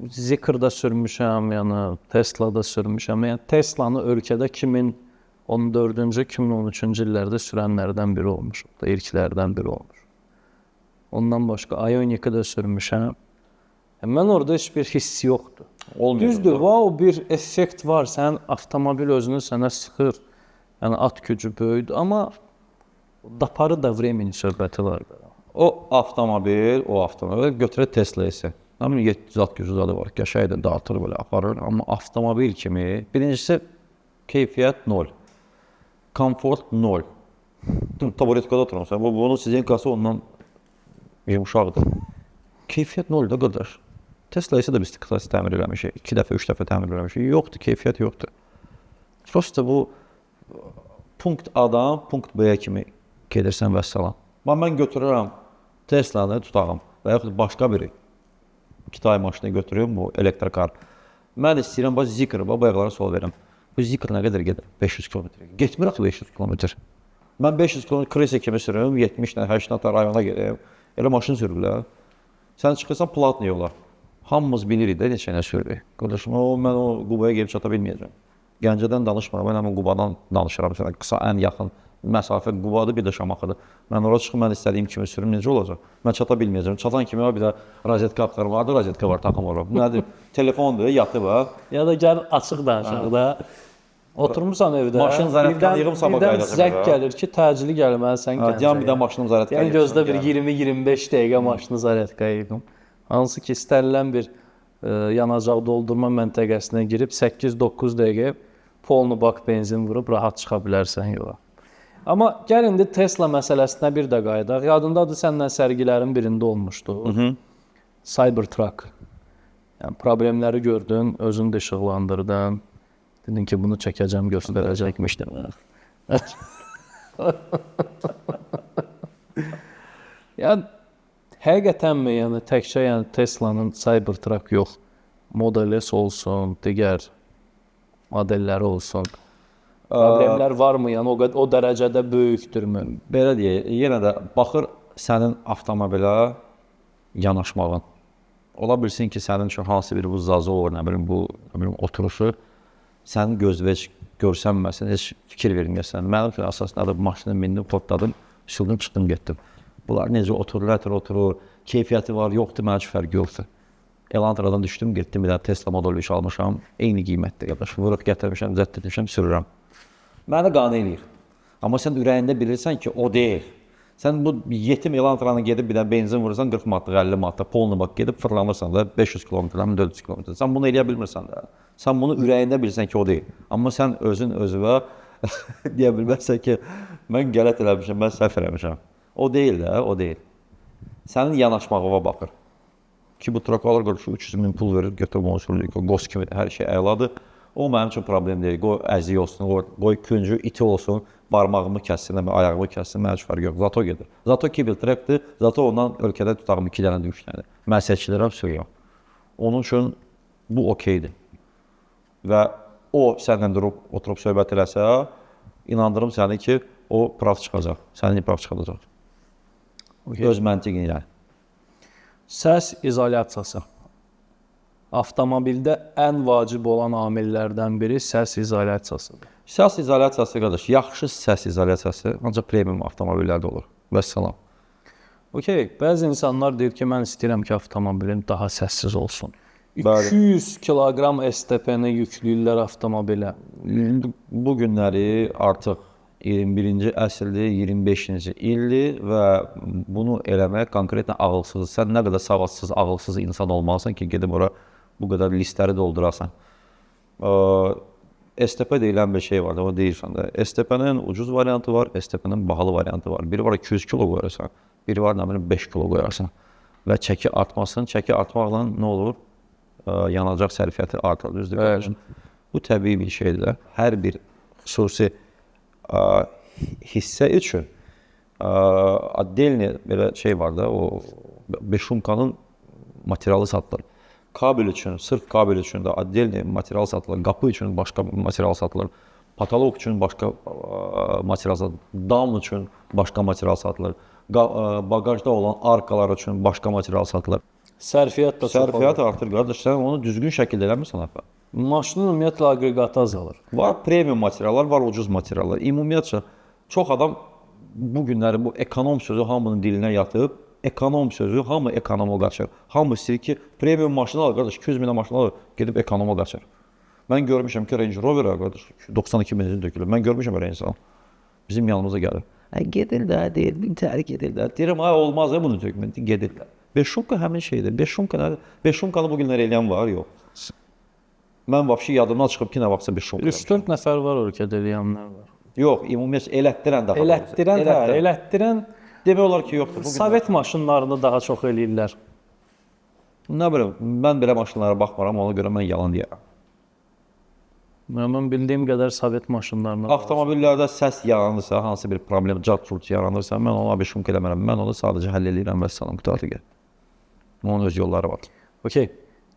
Zikrda sürmüşəm, yəni Tesla'da sürmüşəm. Yəni Teslanı ölkədə 2014-cü, 2013-cü illərdə sürənlərdən biri olmuşuq da, ilklərdən biri olmuş. Ondan başqa Ioniq'i də sürmüşəm. Mən orada heç bir hiss yoxdur. Düzdür, wow, bir effekt var. Sən avtomobil özünü sənə sıxır. Yəni at gücü böyüdür, amma daparı da vremeni söhbəti var da. O avtomobil götürür Tesla isə. Nə bilim 700 at gücü zadı var. Qəşəngdir, dağıtır belə aparır, amma avtomobil kimi birincisi keyfiyyət 0. Komfort 0. Taburetkada oturursan, bunun sizenkası ondan yumuşaqdır. Keyfiyyət 0 da qardaş. Tesla isə də biz tıqlası təmir eləmişik. 2 dəfə, 3 dəfə təmir eləmişik. Yoxdur, keyfiyyət yoxdur. Prosta bu punkt A-dan punkt B-yə kimi gedirsən və salam. Mən götürürəm Tesla'nı tutağım və yaxud başqa biri Kitay maşını götürürüm, bu elektrokar. Mən istəyirəm, bax Zikr, bu ayaqlara sol verirəm. Bu Zikr nə qədər gedir? 500 km. Getmir axı 500 km. Mən 500 km Krisa kimi sürürüm, 70-lə, 80-lə rayona gedirəm. Elə maşın sürürlər. Sən çıxırsan platni yola. Hamımız bilirik də neçə nə sürürük. Qardaşım, mən o Qubaya gelib çata bilməyəcəm. Gəncədən danışmıram, mən həmin Qubadan danışıram. Qısa, ən yaxın məsafə Qubadır, bir də Şamaxıdır. Mən ora çıxım, mən istədiyim kimi sürüm, necə olacaq? Mən çata bilməyəcəm. Çatan kimi bir də rozetka axtarım vardı, rozetka var, taxım var. Nədir? Telefondur, yatıb ha. Ya da gəl açıq danışaq da. Oturmusan evdə. Maşın zarətkanı yığım sabah qayıdacaq. Birdən zəng gəlir ki, təcili gəlməlisən Gəncəyə. Deyəm, bir də maşınım zarətkanı. Yəni gözdə bir 20-25 dəqiqə maşını zarətkaya yığım. Hansı ki, istənilən bir yanacaq doldurma məntəqəsinə girib 8-9 dəqiqə polnu bak benzin vurub rahat çıxa bilərsən yola. Amma gəl indi Tesla məsələsinə bir də qayıdaq. Yadındadır, səndən sərgilərin birində olmuşdu. Cybertruck. Yəni problemləri gördün, özünü də işıqlandırdın. Dedin ki, bunu çəkəcəm, göstərəcəkmişdim. Yəni həqiqətənmi, yəni təkcə yəni Tesla'nın Cybertruck yox, Model S olsun, digər modelləri olsun. Problemlər varmı? Yəni o dərəcədə böyükdürmü? Belə deyək, yenə də baxır sənin avtomobilə yanaşmağın. Ola bilsin ki, sənin üçün hansı bir bu zazı olur, nə bilim bu oturuşu sənin gözünə heç görsənməsin, heç fikir verməyəsən. Mənim üçün əsasında maşını mindim, portladım, şıldım, çıxdım, getdim. Bunlar necə oturur, keyfiyyəti var, yoxdur, mənim üçün fərqi yoxdur. Elantradan düşdüm, getdim, bir də Tesla Model 5 almışam, eyni qiymətdir, qardaş. Vuruq gətirmişəm, zədd etmişəm, sürürəm. Məni qane eləyir. Amma sən ürəyində bilirsən ki, o deyil. Sən bu yetim Elantranı gedib bir də benzin vurursan 40 manatlıq, 50 manatlıq, polunu bak gedib fırlanırsan da 500 km, 400 km. Sən bunu eləyə bilmirsən də. Sən bunu ürəyində bilirsən ki, o deyil. Amma sən özünə deyə bilməzsən ki, mən qələt eləmişəm, mən səhv eləmişəm. O deyil də, o deyil. Sənin yanaşmağına baxır. Ki, bu trokalar qarşı 300 min pul verir, götürüb onu sürülür, qoz kimi hər şey əladır. O mənim üçün problem deyil. Qoy əziy olsun, qoy küncü, iti olsun, barmağımı kəssin, ayağımı kəssin, mənim üçün fərqi yox. Zato gedir. Zato kibil trekdir, zato ondan ölkədə tutağım 2 dənə, 3 dənə. Mən seçilərəm, sürüyorum. Onun üçün bu okeydir. Və o səndən durub, oturub söhbət eləsə, inandırım səni ki, o prav çıxacaq, sənin prav çıxacaq. Öz məntiqin ilə. Səs izolyasiyası. Avtomobildə ən vacib olan amillərdən biri səs izolyasiyasıdır. Səs izolyasiyası qardaş, yaxşı səs izolyasiyası ancaq premium avtomobillərdə olur. Vəssalam. Okey, bəzi insanlar deyir ki, mən istəyirəm ki, avtomobilim daha səssiz olsun. Bəli. 200 kiloqram STP-ni yükləyirlər avtomobilə. Bu günləri artıq 21-ci əsrdir, 25-ci ildir və bunu eləmək konkretən ağılsız. Sən nə qədər savadsız, ağılsız insan olmalısan ki, gedib ora bu qədər listləri doldurasan. STP deyilən bir şey var da, o deyirsən də. STP-nin ucuz variantı var, STP-nin bahalı variantı var. Biri var 200 kilo qoyarsan, biri var nə bilim 5 kilo qoyarsan və çəki artmasın. Çəki artmaqla nə olur? Yanacaq sərfiyyatı artır, düzdür? Evet. Bu təbii bir şeydir. Hər bir xüsusi hissə üçün отдельный belə şey var da, o beşumkanın materialı satılır. Kabel üçün, sırf kabel üçün də отдельный material satılır. Qapı üçün başqa material satılır. Patolog üçün başqa material satılır. Dam üçün başqa material satılır. Bagajda olan arkalar üçün başqa material satılır. Sərfiyyat da çox Sərfiyyat artır qardaş, sən onu düzgün şəkildə eləmirsən hətta. Maşının ümumiyyətlə aqreqatı azalır. Var premium materiallar, var ucuz materiallar. Ümumiyyətcə çox adam bu günləri bu ekonom sözü hamının dilinə yatıb, ekonom sözü hamı ekonoma qaçır. Hamı istəyir ki, premium maşın alır qardaş, 200 minə maşın alır, gedib ekonoma qaçır. Mən görmüşəm ki, Range Rover qardaş 92 min dökülür. Mən görmüşəm öyle insan. Bizim yanımıza gəlir. Gedir də, deyir, bin tərik edir də. Deyirəm, olmaz ya bunu tökmək, gedirlər. Beşumka həmin şeydir. Beşumkanı bu günlər eləyən var, yox. Mən vəbşi yadımdan çıxıb ki, nə vaxtsa beşumka. 3-4 nəfər var ölkədə eləyənlər var. Yox, ümumiyyətlə elətdirən daha. Elətdirən demək olar ki, yoxdur. Sovet maşınlarını daha çox eləyirlər. Nə bilim, mən belə maşınlara baxmaram, ona görə mən yalan deyərəm. Mən bildiyim qədər Sovet maşınlarına. Avtomobillərdə səs yaranırsa, hansı bir problem, cart-curt yaranırsa, mən ona beşumka eləmərəm. Mən onu sadəcə həll edirəm və salam qutardı gəl. Onun öz yolları var. Okey.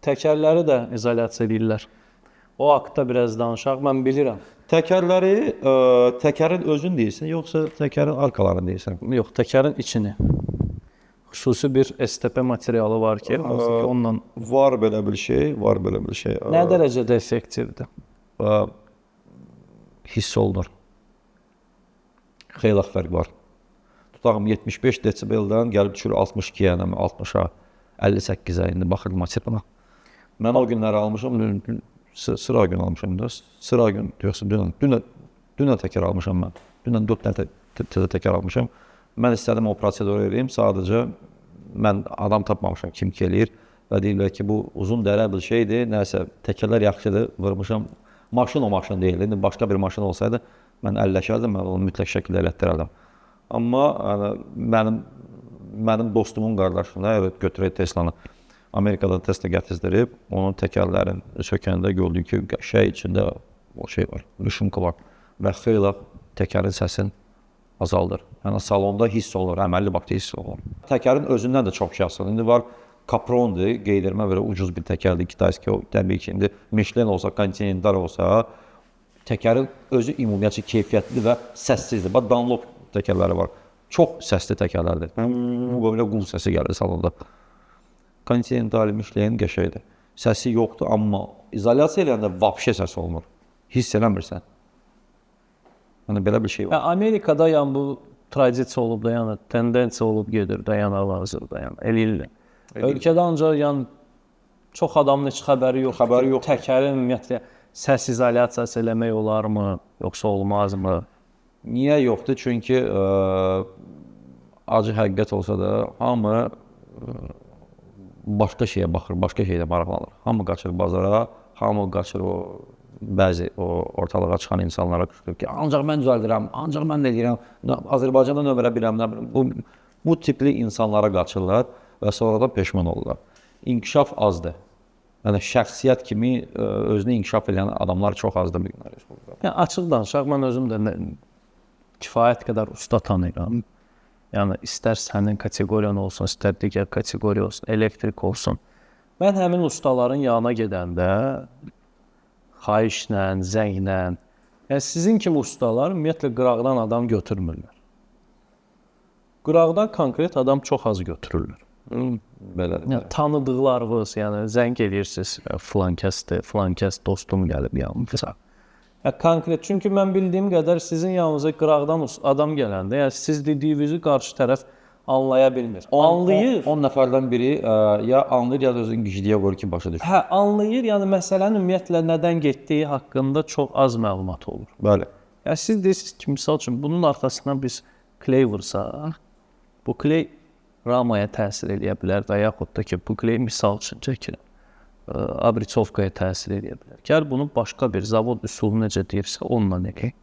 Təkərləri də izolyasiya edirlər. O haqqda biraz danışaq, mən bilirəm. Təkərləri, təkərin özünü deyirsən, yoxsa təkərin arkalarını deyirsən? Yox, təkərin içini. Xüsusi bir STP materialı var ki, hansı ki ondan... Var belə bir şey, var belə bir şey. Nə dərəcədə effektivdir? Hiss olunur. Xeyli fərq var. Tutağım 75 desibeldən gəlib düşür 62-yə, 60-a, 58-ə, indi baxırdım açırma. Mən o günləri almışam, sıra gün almışam da, sıra gün diyorsun, dünən təkər almışam mən. Dünən 4 dənə təzə təkər almışam. Mən istədim o proseduru edeyim, sadəcə mən adam tapmamışam kim ki eləyir və deyirlər ki, bu uzun dərə bir şeydir, nəsə təkərlər yaxşıdır, vurmuşam. Maşın o maşın deyil, indi başqa bir maşın olsaydı mən əlləşərdim, mən onu mütləq şəkildə elətdirərdim. Amma mənim dostumun qardaşına, götürək Teslanı, Amerikadan Tesla gətizdirib, onun təkərlərin sökəndə gördük ki, şey içində o şey var, rüşumka var və xeyli təkərin səsin azaldır. Yəni salonda hiss olur, əməlli vaxtda hiss olur. Təkərin özündən də çox şey asılır. İndi var Capron'dur, qeydirmə belə ucuz bir təkərdir, Kitayski, o təbii ki, indi Michelin olsa, Continental olsa, təkərin özü ümumiyyətcə keyfiyyətli və səssizdir. Bax, Dunlop təkərləri var, çox səsli təkərlərdir. Böyle qul səsi gəlir salonda. Continental, Michelin qəşəydir. Səsi yoxdur, amma izolyasiya eləyəndə vapşə səs olmur. Hiss eləmirsən. Yəni, belə bir şey var. Amerikada yəni bu tradisiya olub da, yəni tendensiya olub gedir də, yəni hal-hazırda, yəni eləyirlər. Ölkədə ancaq yəni çox adamın heç xəbəri yoxdur. Təkərin ümumiyyətlə səs izolyasiyası eləmək olarmı, yoxsa olmazmı? Niyə yoxdur? Çünki acı həqiqət olsa da hamı başqa şeyə baxır, başqa şeylə maraqlanır. Hamı qaçır bazara, hamı qaçır o bəzi o ortalığa çıxan insanlara qışqırır ki, ancaq mən düzəldirəm, ancaq mən nə deyirəm, Azərbaycanda nömrə biləm, bu tipli insanlara qaçırlar və sonradan peşman olurlar. İnkişaf azdır. Yəni şəxsiyyət kimi özünü inkişaf edən adamlar çox azdır bu günlər. Yəni açıq danışaq, mən özüm də kifayət qədər usta tanıyıram. Yəni istər sənin kateqoriyan olsun, istər digər kateqoriya olsun, elektrik olsun. Mən həmin ustaların yanına gedəndə xahişlə, zənglə, yəni sizin kimi ustalar ümumiyyətlə qıraqdan adam götürmürlər. Qıraqdan konkret adam çox az götürürlər. Belədir. Yəni tanıdıqlarınız, yəni zəng edirsiniz, filan kəs dostum gəlib yanımıza. Yəni konkret, çünki mən bildiyim qədər sizin yanınıza qıraqdan adam gələndə, yəni siz dediyinizi qarşı tərəf anlaya bilmir. Anlayır. 10 nəfərdən biri ya anlayır, ya da özünü güclüyə qoyur ki, başa düşür. Hə, anlayır, yəni məsələnin ümumiyyətlə nədən getdiyi haqqında çox az məlumat olur. Bəli. Yəni siz deyirsiniz ki, misal üçün bunun arxasından biz kley vursaq, bu kley ramaya təsir edə bilər və yaxud da ki, bu kley misal üçün çəkilir, abritsovkaya təsir edə bilər. Gəl bunu başqa bir zavod üsulu necə deyirsə, onunla eləyək.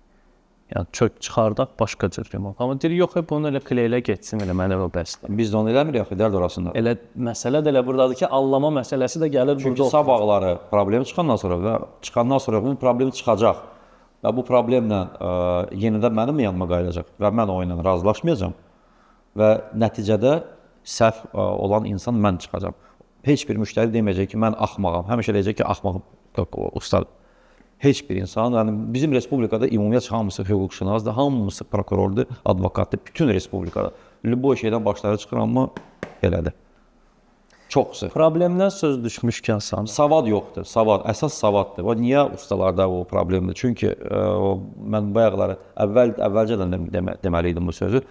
Yəni çök çıxardaq başqa cür remont. Amma deyir, yox, bunu elə kleylə getsin, elə mənə o bəsdir. Biz də onu eləmirik axı, dərd orasında. Elə məsələ də elə burdadır ki, allama məsələsi də gəlir Çünki burada. sabahları problemi çıxandan sonra bunun problemi çıxacaq və bu problemlə yenidən mənim yanıma qayıdacaq və mən o ilə razılaşmayacağam və nəticədə səhv olan insan mən çıxacağam. Heç bir müştəri deməyəcək ki, mən axmağam. Həmişə deyəcək ki, axmağım ustadır. Heç bir insan, yəni bizim respublikada ümumiyyətlə hamısı hüquqşünasdır, hamısı prokurordur, advokatdır, bütün respublikada. Lüboy şeydən başları çıxır, amma belədir. Çox sıx. Problemdən söz düşmüşkən sən. Savad yoxdur, savad, əsas savaddır. O niyə ustalarda o problemdir? Çünki mən bayaqları əvvəlcədən deməli idim bu sözü.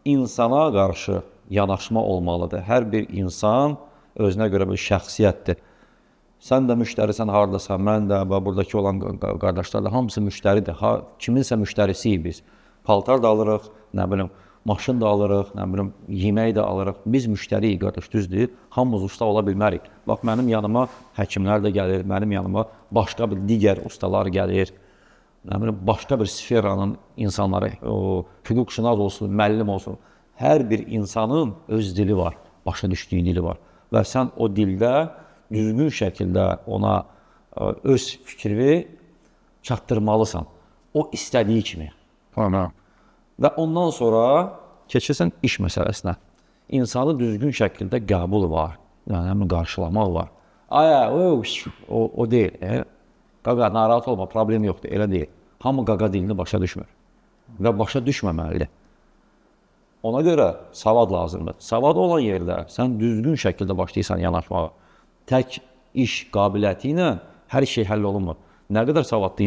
İnsana qarşı yanaşma olmalıdır. Hər bir insan özünə görə bir şəxsiyyətdir. Sən də müştərisən hardasan, mən də və buradakı olan qardaşlar da hamısı müştəridir. Kiminsə müştərisiyik biz. Paltar da alırıq, nə bilim, maşın da alırıq, nə bilim, yemək də alırıq. Biz müştəriyik, qardaş, düzdür. Hamımız usta ola bilmərik. Bax, mənim yanıma həkimlər də gəlir, mənim yanıma başqa bir digər ustalar gəlir. Nə bilim, başqa bir sferanın insanları, hüquqşünas olsun, müəllim olsun. Hər bir insanın öz dili var, başa düşdüyü dili var. Və sən o dildə düzgün şəkildə ona öz fikrini çatdırmalısan. O istədiyi kimi. Və ondan sonra keçirsən iş məsələsinə. İnsanı düzgün şəkildə qəbul var, yəni qarşılamaq var. O deyil. Qaqa, narahat olma, problem yoxdur, elə deyil. Hamı qaqa dilini başa düşmür və başa düşməməlidir. Ona görə savad lazımdır. Savad olan yerdə sən düzgün şəkildə başlayırsan yanaşmağa. Tək iş qabiliyyəti ilə hər şey həll olunmur. Nə qədər savadlı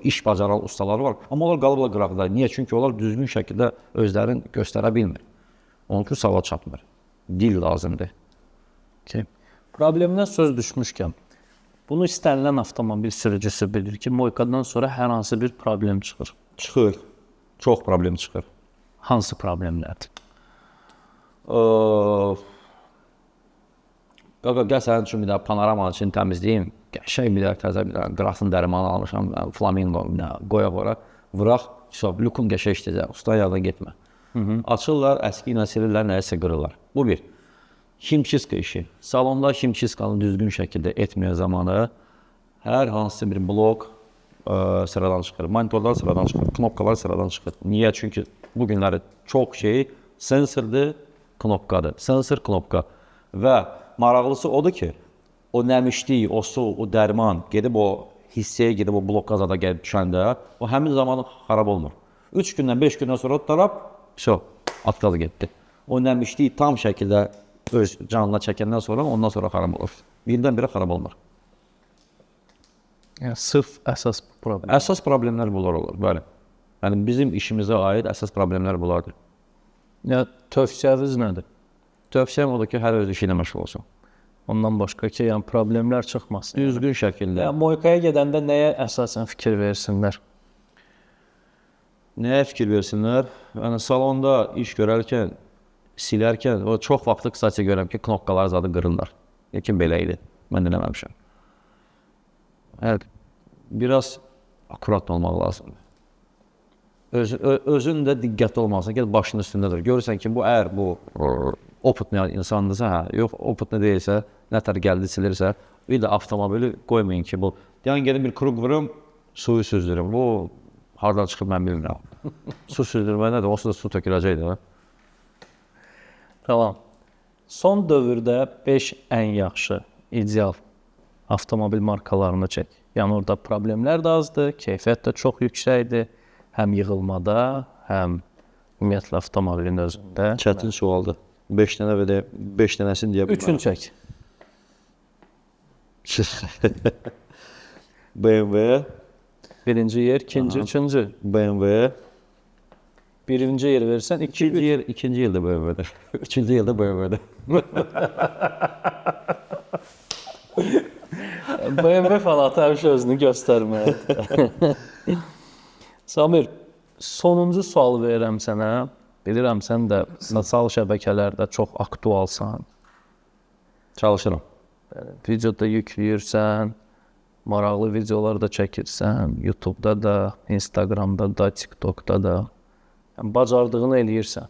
iş bacaran ustalar var, amma onlar qalıblar qıraqda. Niyə? Çünki onlar düzgün şəkildə özlərini göstərə bilmir. Onun üçün savad çatmır. Dil lazımdır. Problemdən söz düşmüşkən, bunu istənilən avtomobil sürücüsü bilir ki, moykadan sonra hər hansı bir problem çıxır. Çıxır. Çox problem çıxır. Hansı problemlərdir? Qaqa, gəl sənin üçün bir də panoramanın için təmizləyim. Qəşəng bir də təzə bir də qrasın dərmanı almışam, flamingo qoyaq ora. Vıraq, lükun qəşəng işləyəcək, usta yanına getmə. Açırlar, əski ilə silirlər, nəyisə qırırlar. Bu bir. Himçiska işi. Salonda himçiskanı düzgün şəkildə etməyə zamanı hər hansı bir blok sıradan çıxır. Monitorlar sıradan çıxır, knopkalar sıradan çıxır. Niyə? Çünki bu günləri çox şey sensordur, knopkadır. Sensor, knopka. Və maraqlısı odur ki, o nəmişlik, o su, o dərman gedib o hissəyə gedib o blok qazada gəlib düşəndə o həmin zamanı xarab olmur. 3 gündən, 5 gündən sonra tarap, atqalı getdi. O nəmişlik tam şəkildə öz canına çəkəndən sonra ondan sonra xarab olur. Birdən-birə xarab olmur. Yəni, sırf əsas problem. Əsas problemlər bunlar olur, bəli. Yəni, bizim işimizə aid əsas problemlər bunlardır. Yəni, tövsiyəniz nədir? Tövsiyəm odur ki, hər öz işi ilə məşğul olsun. Ondan başqa ki, yəni problemlər çıxmasın. Düzgün şəkildə. Yəni, moykaya gedəndə nəyə əsasən fikir versinlər? Nəyə fikir versinlər? Yəni, salonda iş görərkən, silərkən, o çox vaxtı qısaca görəm ki, knopkalar zadı qırırlar. Lakin belə idi, mən dinləməmişəm. Biraz akurat olmaq lazımdır. Özün də diqqətli olmalısın ki, başının üstündədir. Görürsən ki, bu əgər bu oputlu insandırsa, yox, oputlu deyilsə, nətər gəldi silirsə, bir də avtomobili qoymayın ki, bu, deyən gedin bir kruq vurum, suyu süzdürüm. Bu, hardan çıxıb mən bilmirəm. Su süzdürmə nədir? Olsa da su töküləcəkdir. Tamam. Son dövrdə 5 ən yaxşı, ideal avtomobil markalarını çək. Yəni, orada problemlər də azdır, keyfiyyət də çox yüksəkdir. Həm yığılmada, həm ümumiyyətlə avtomobilin özündə. Çətin sualdır. 5 dənə və də 5 dənəsini deyə bilmərəm. Üçün çək. BMW. Birinci yer, ikinci, üçüncü. BMW. Birinci yer versən, İkinci yılda BMW-də. Üçüncü yılda BMW-də. BMW fanatı həmişə özünü göstərməlidir. Samir, sonuncu sual verirəm sənə. Bilirəm sən də sosial şəbəkələrdə çox aktualsan. Çalışıram. Videoda yükləyirsən, maraqlı videolar da çəkirsən, YouTube-da da, Instagram-da da, TikTok-da da. Yəni, bacardığını eləyirsən.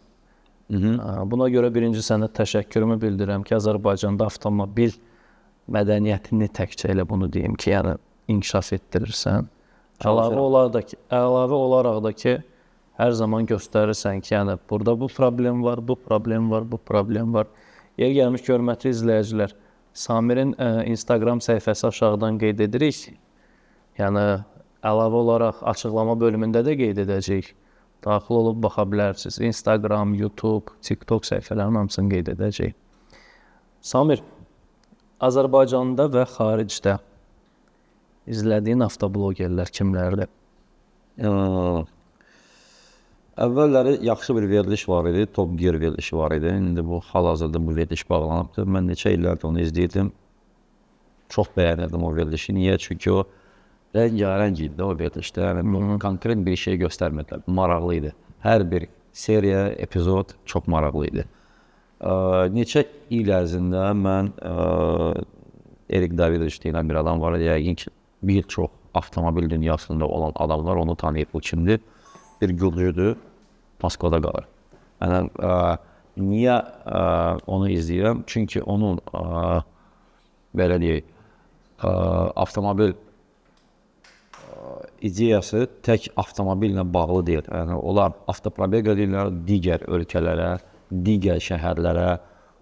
Buna görə birinci sənə təşəkkürümü bildirirəm ki, Azərbaycanda avtomobil mədəniyyətini təkcə elə bunu deyim ki, yəni inkişaf etdirirsən. Əlavə olaraq da ki, hər zaman göstərirsən ki, yəni burada bu problem var, bu problem var, bu problem var. Yer gəlmiş hörmətli izləyicilər, Samirin Instagram səhifəsi aşağıdan qeyd edirik. Yəni əlavə olaraq açıqlama bölümündə də qeyd edəcəyik. Daxil olub baxa bilərsiniz. Instagram, YouTube, TikTok səhifələrinin hamısını qeyd edəcəyik. Samir, Azərbaycanda və xaricdə izlədiyin avtoblogerlər kimlərdir? Əvvəlləri yaxşı bir veriliş var idi, Top Gear verilişi var idi. İndi bu hal-hazırda bu veriliş bağlanıbdır. Mən neçə illərdir onu izləyirdim. Çox bəyənirdim o verilişi. Niyə? Çünki o rəngarəng idi o verilişdə. Yəni konkret bir şey göstərmədilər. Maraqlı idi. Hər bir seriya, epizod çox maraqlı idi. Neçə il ərzində mən Erik Davidovich deyilən bir adam var idi. Yəqin ki, bir çox avtomobil dünyasında olan adamlar onu tanıyıb. Bu kimdir? Bir gürcüdür, Moskvada qalır. Yəni, niyə onu izləyirəm? Çünki onun, belə deyək, avtomobil ideyası tək avtomobillə bağlı deyil. Yəni, onlar avtoprobeq edirlər digər ölkələrə, digər şəhərlərə,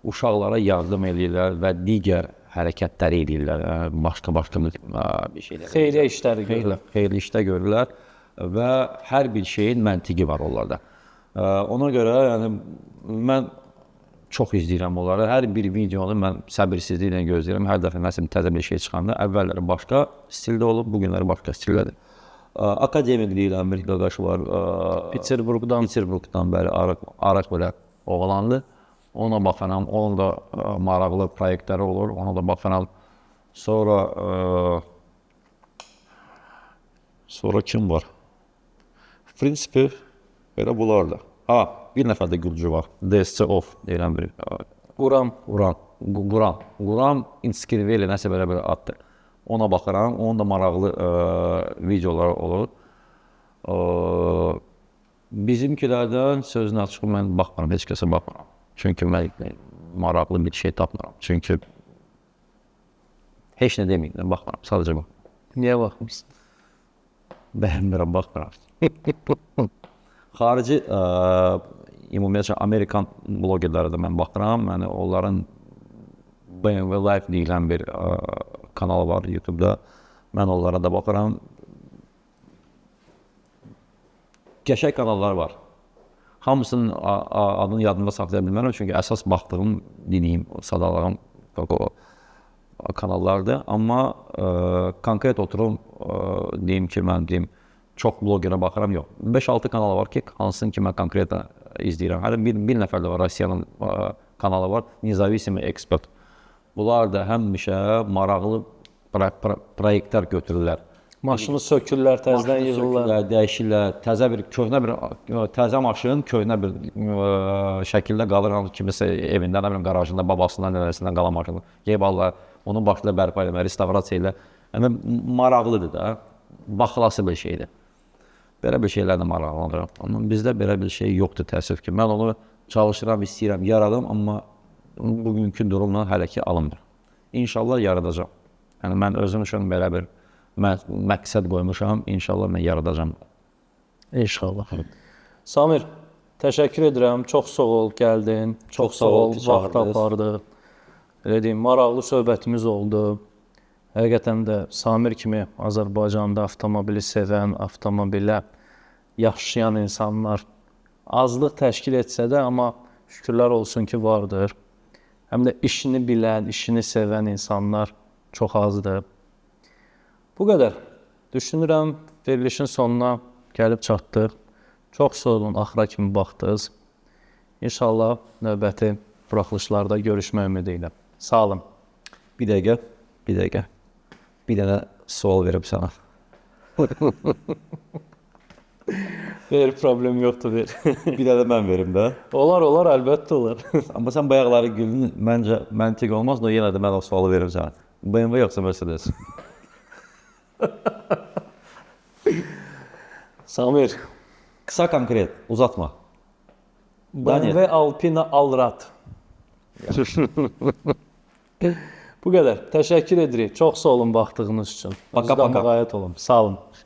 uşaqlara yardım edirlər və digər hərəkətləri edirlər. Başqa bir şeylər. Xeyriyyə işləri görürlər. Xeyriyyə işlər görürlər. Və hər bir şeyin məntiqi var onlarda. Ona görə yəni, mən çox izləyirəm onları. Hər bir videonu mən səbirsizliklə gözləyirəm. Hər dəfə nəsə təzə bir şey çıxanda əvvəlləri başqa stildə olub, bugünləri başqa stildədir. Akademik deyilən bir qaqaş var. Peterburqdan bəri araq belə oğlandı. Ona baxanam, onun da maraqlı proyektləri olur. Ona da baxanam. Sonra kim var? Prinsipi belə bunlardır. Bir nəfər də gülcü var. DSC Off deyilən bir. Quram Inskriveli nəsə belə bir addır. Ona baxıram. Onun da maraqlı videolar olur. Bizimkilərdən sözünü açıq mən baxmıram. Heç kəsə baxmıram. Çünki mən maraqlı bir şey tapmıram. Çünki heç nə deməyim. Baxmıram. Sadəcə baxmıram. Niyə baxmırsın? Bəyənmirəm, baxmıram. Xarici, ümumiyyətlə, Amerikan blogerlərə də mən baxıram. Yəni, onların BMW Live deyilən bir kanal var YouTube-da. Mən onlara da baxıram. Qəşəng kanallar var. Hamısının adını yadımda saxlaya bilmərəm. Çünki əsas baxdığım, dinləyim, sadalığım kanallardır. Amma konkret oturum, deyim ki, mən deyim, çox blogerə baxıram, yox. 5-6 kanal var ki, hansını ki, mən konkret izləyirəm. Hələ bir nəfər də var, Rusiyanın kanalı var, Nezavisimi Ekspert. Bunlar da həmişə maraqlı proyektlər götürürlər. Maşını sökürlər, təzədən yığırlar. Dəyişirlər, təzə maşın köhnə bir şəkildə qalır, kimisə evində, qarajında, babasından, nənəsindən qalan maşını. Yeyib alırlar, onun başında bərpa eləmək, restavrasiya ilə. Yəni, maraqlıdır da, baxılası bir şeydir. Belə bir şeylərlə maraqlanıram. Amma bizdə belə bir şey yoxdur, təəssüf ki. Mən onu çalışıram, istəyirəm, yaradım, amma bugünkü durumla hələ ki alınmır. İnşallah yaradacam. Yəni, mən özüm üçün belə bir məqsəd qoymuşam, inşallah mən yaradacam. İnşallah. Samir, təşəkkür edirəm, çox sağ ol, gəldin, çox sağ ol, vaxt apardıq. Elə deyim, maraqlı söhbətimiz oldu. Həqiqətən də Samir kimi Azərbaycanda avtomobili sevən, avtomobilə yaşayan insanlar azlıq təşkil etsə də, amma şükürlər olsun ki, vardır. Həm də işini bilən, işini sevən insanlar çox azdır. Bu qədər. Düşünürəm, verilişin sonuna gəlib çatdıq. Çox sağ olun, axıra kimi baxdınız. İnşallah növbəti buraxılışlarda görüşmək ümidi ilə. Sağ olun. Bir dəqiqə. bir dənə sual verib sənə. Ver, problem yoxdur, ver. Bir dənə mən verim də. Olar, əlbəttə olar. Amma sən bayaqları güldün, məncə məntiq olmaz, но yenə də mən o sualı verim sənə. BMW yoxsa Mercedes? Samir, Qısa konkret, uzatma. BMW Alpina Allrad. Bu qədər. Təşəkkür edirik. Çox sağ olun baxdığınız üçün. Paka, Özünüzə paka. müğayət olun. Sağ olun.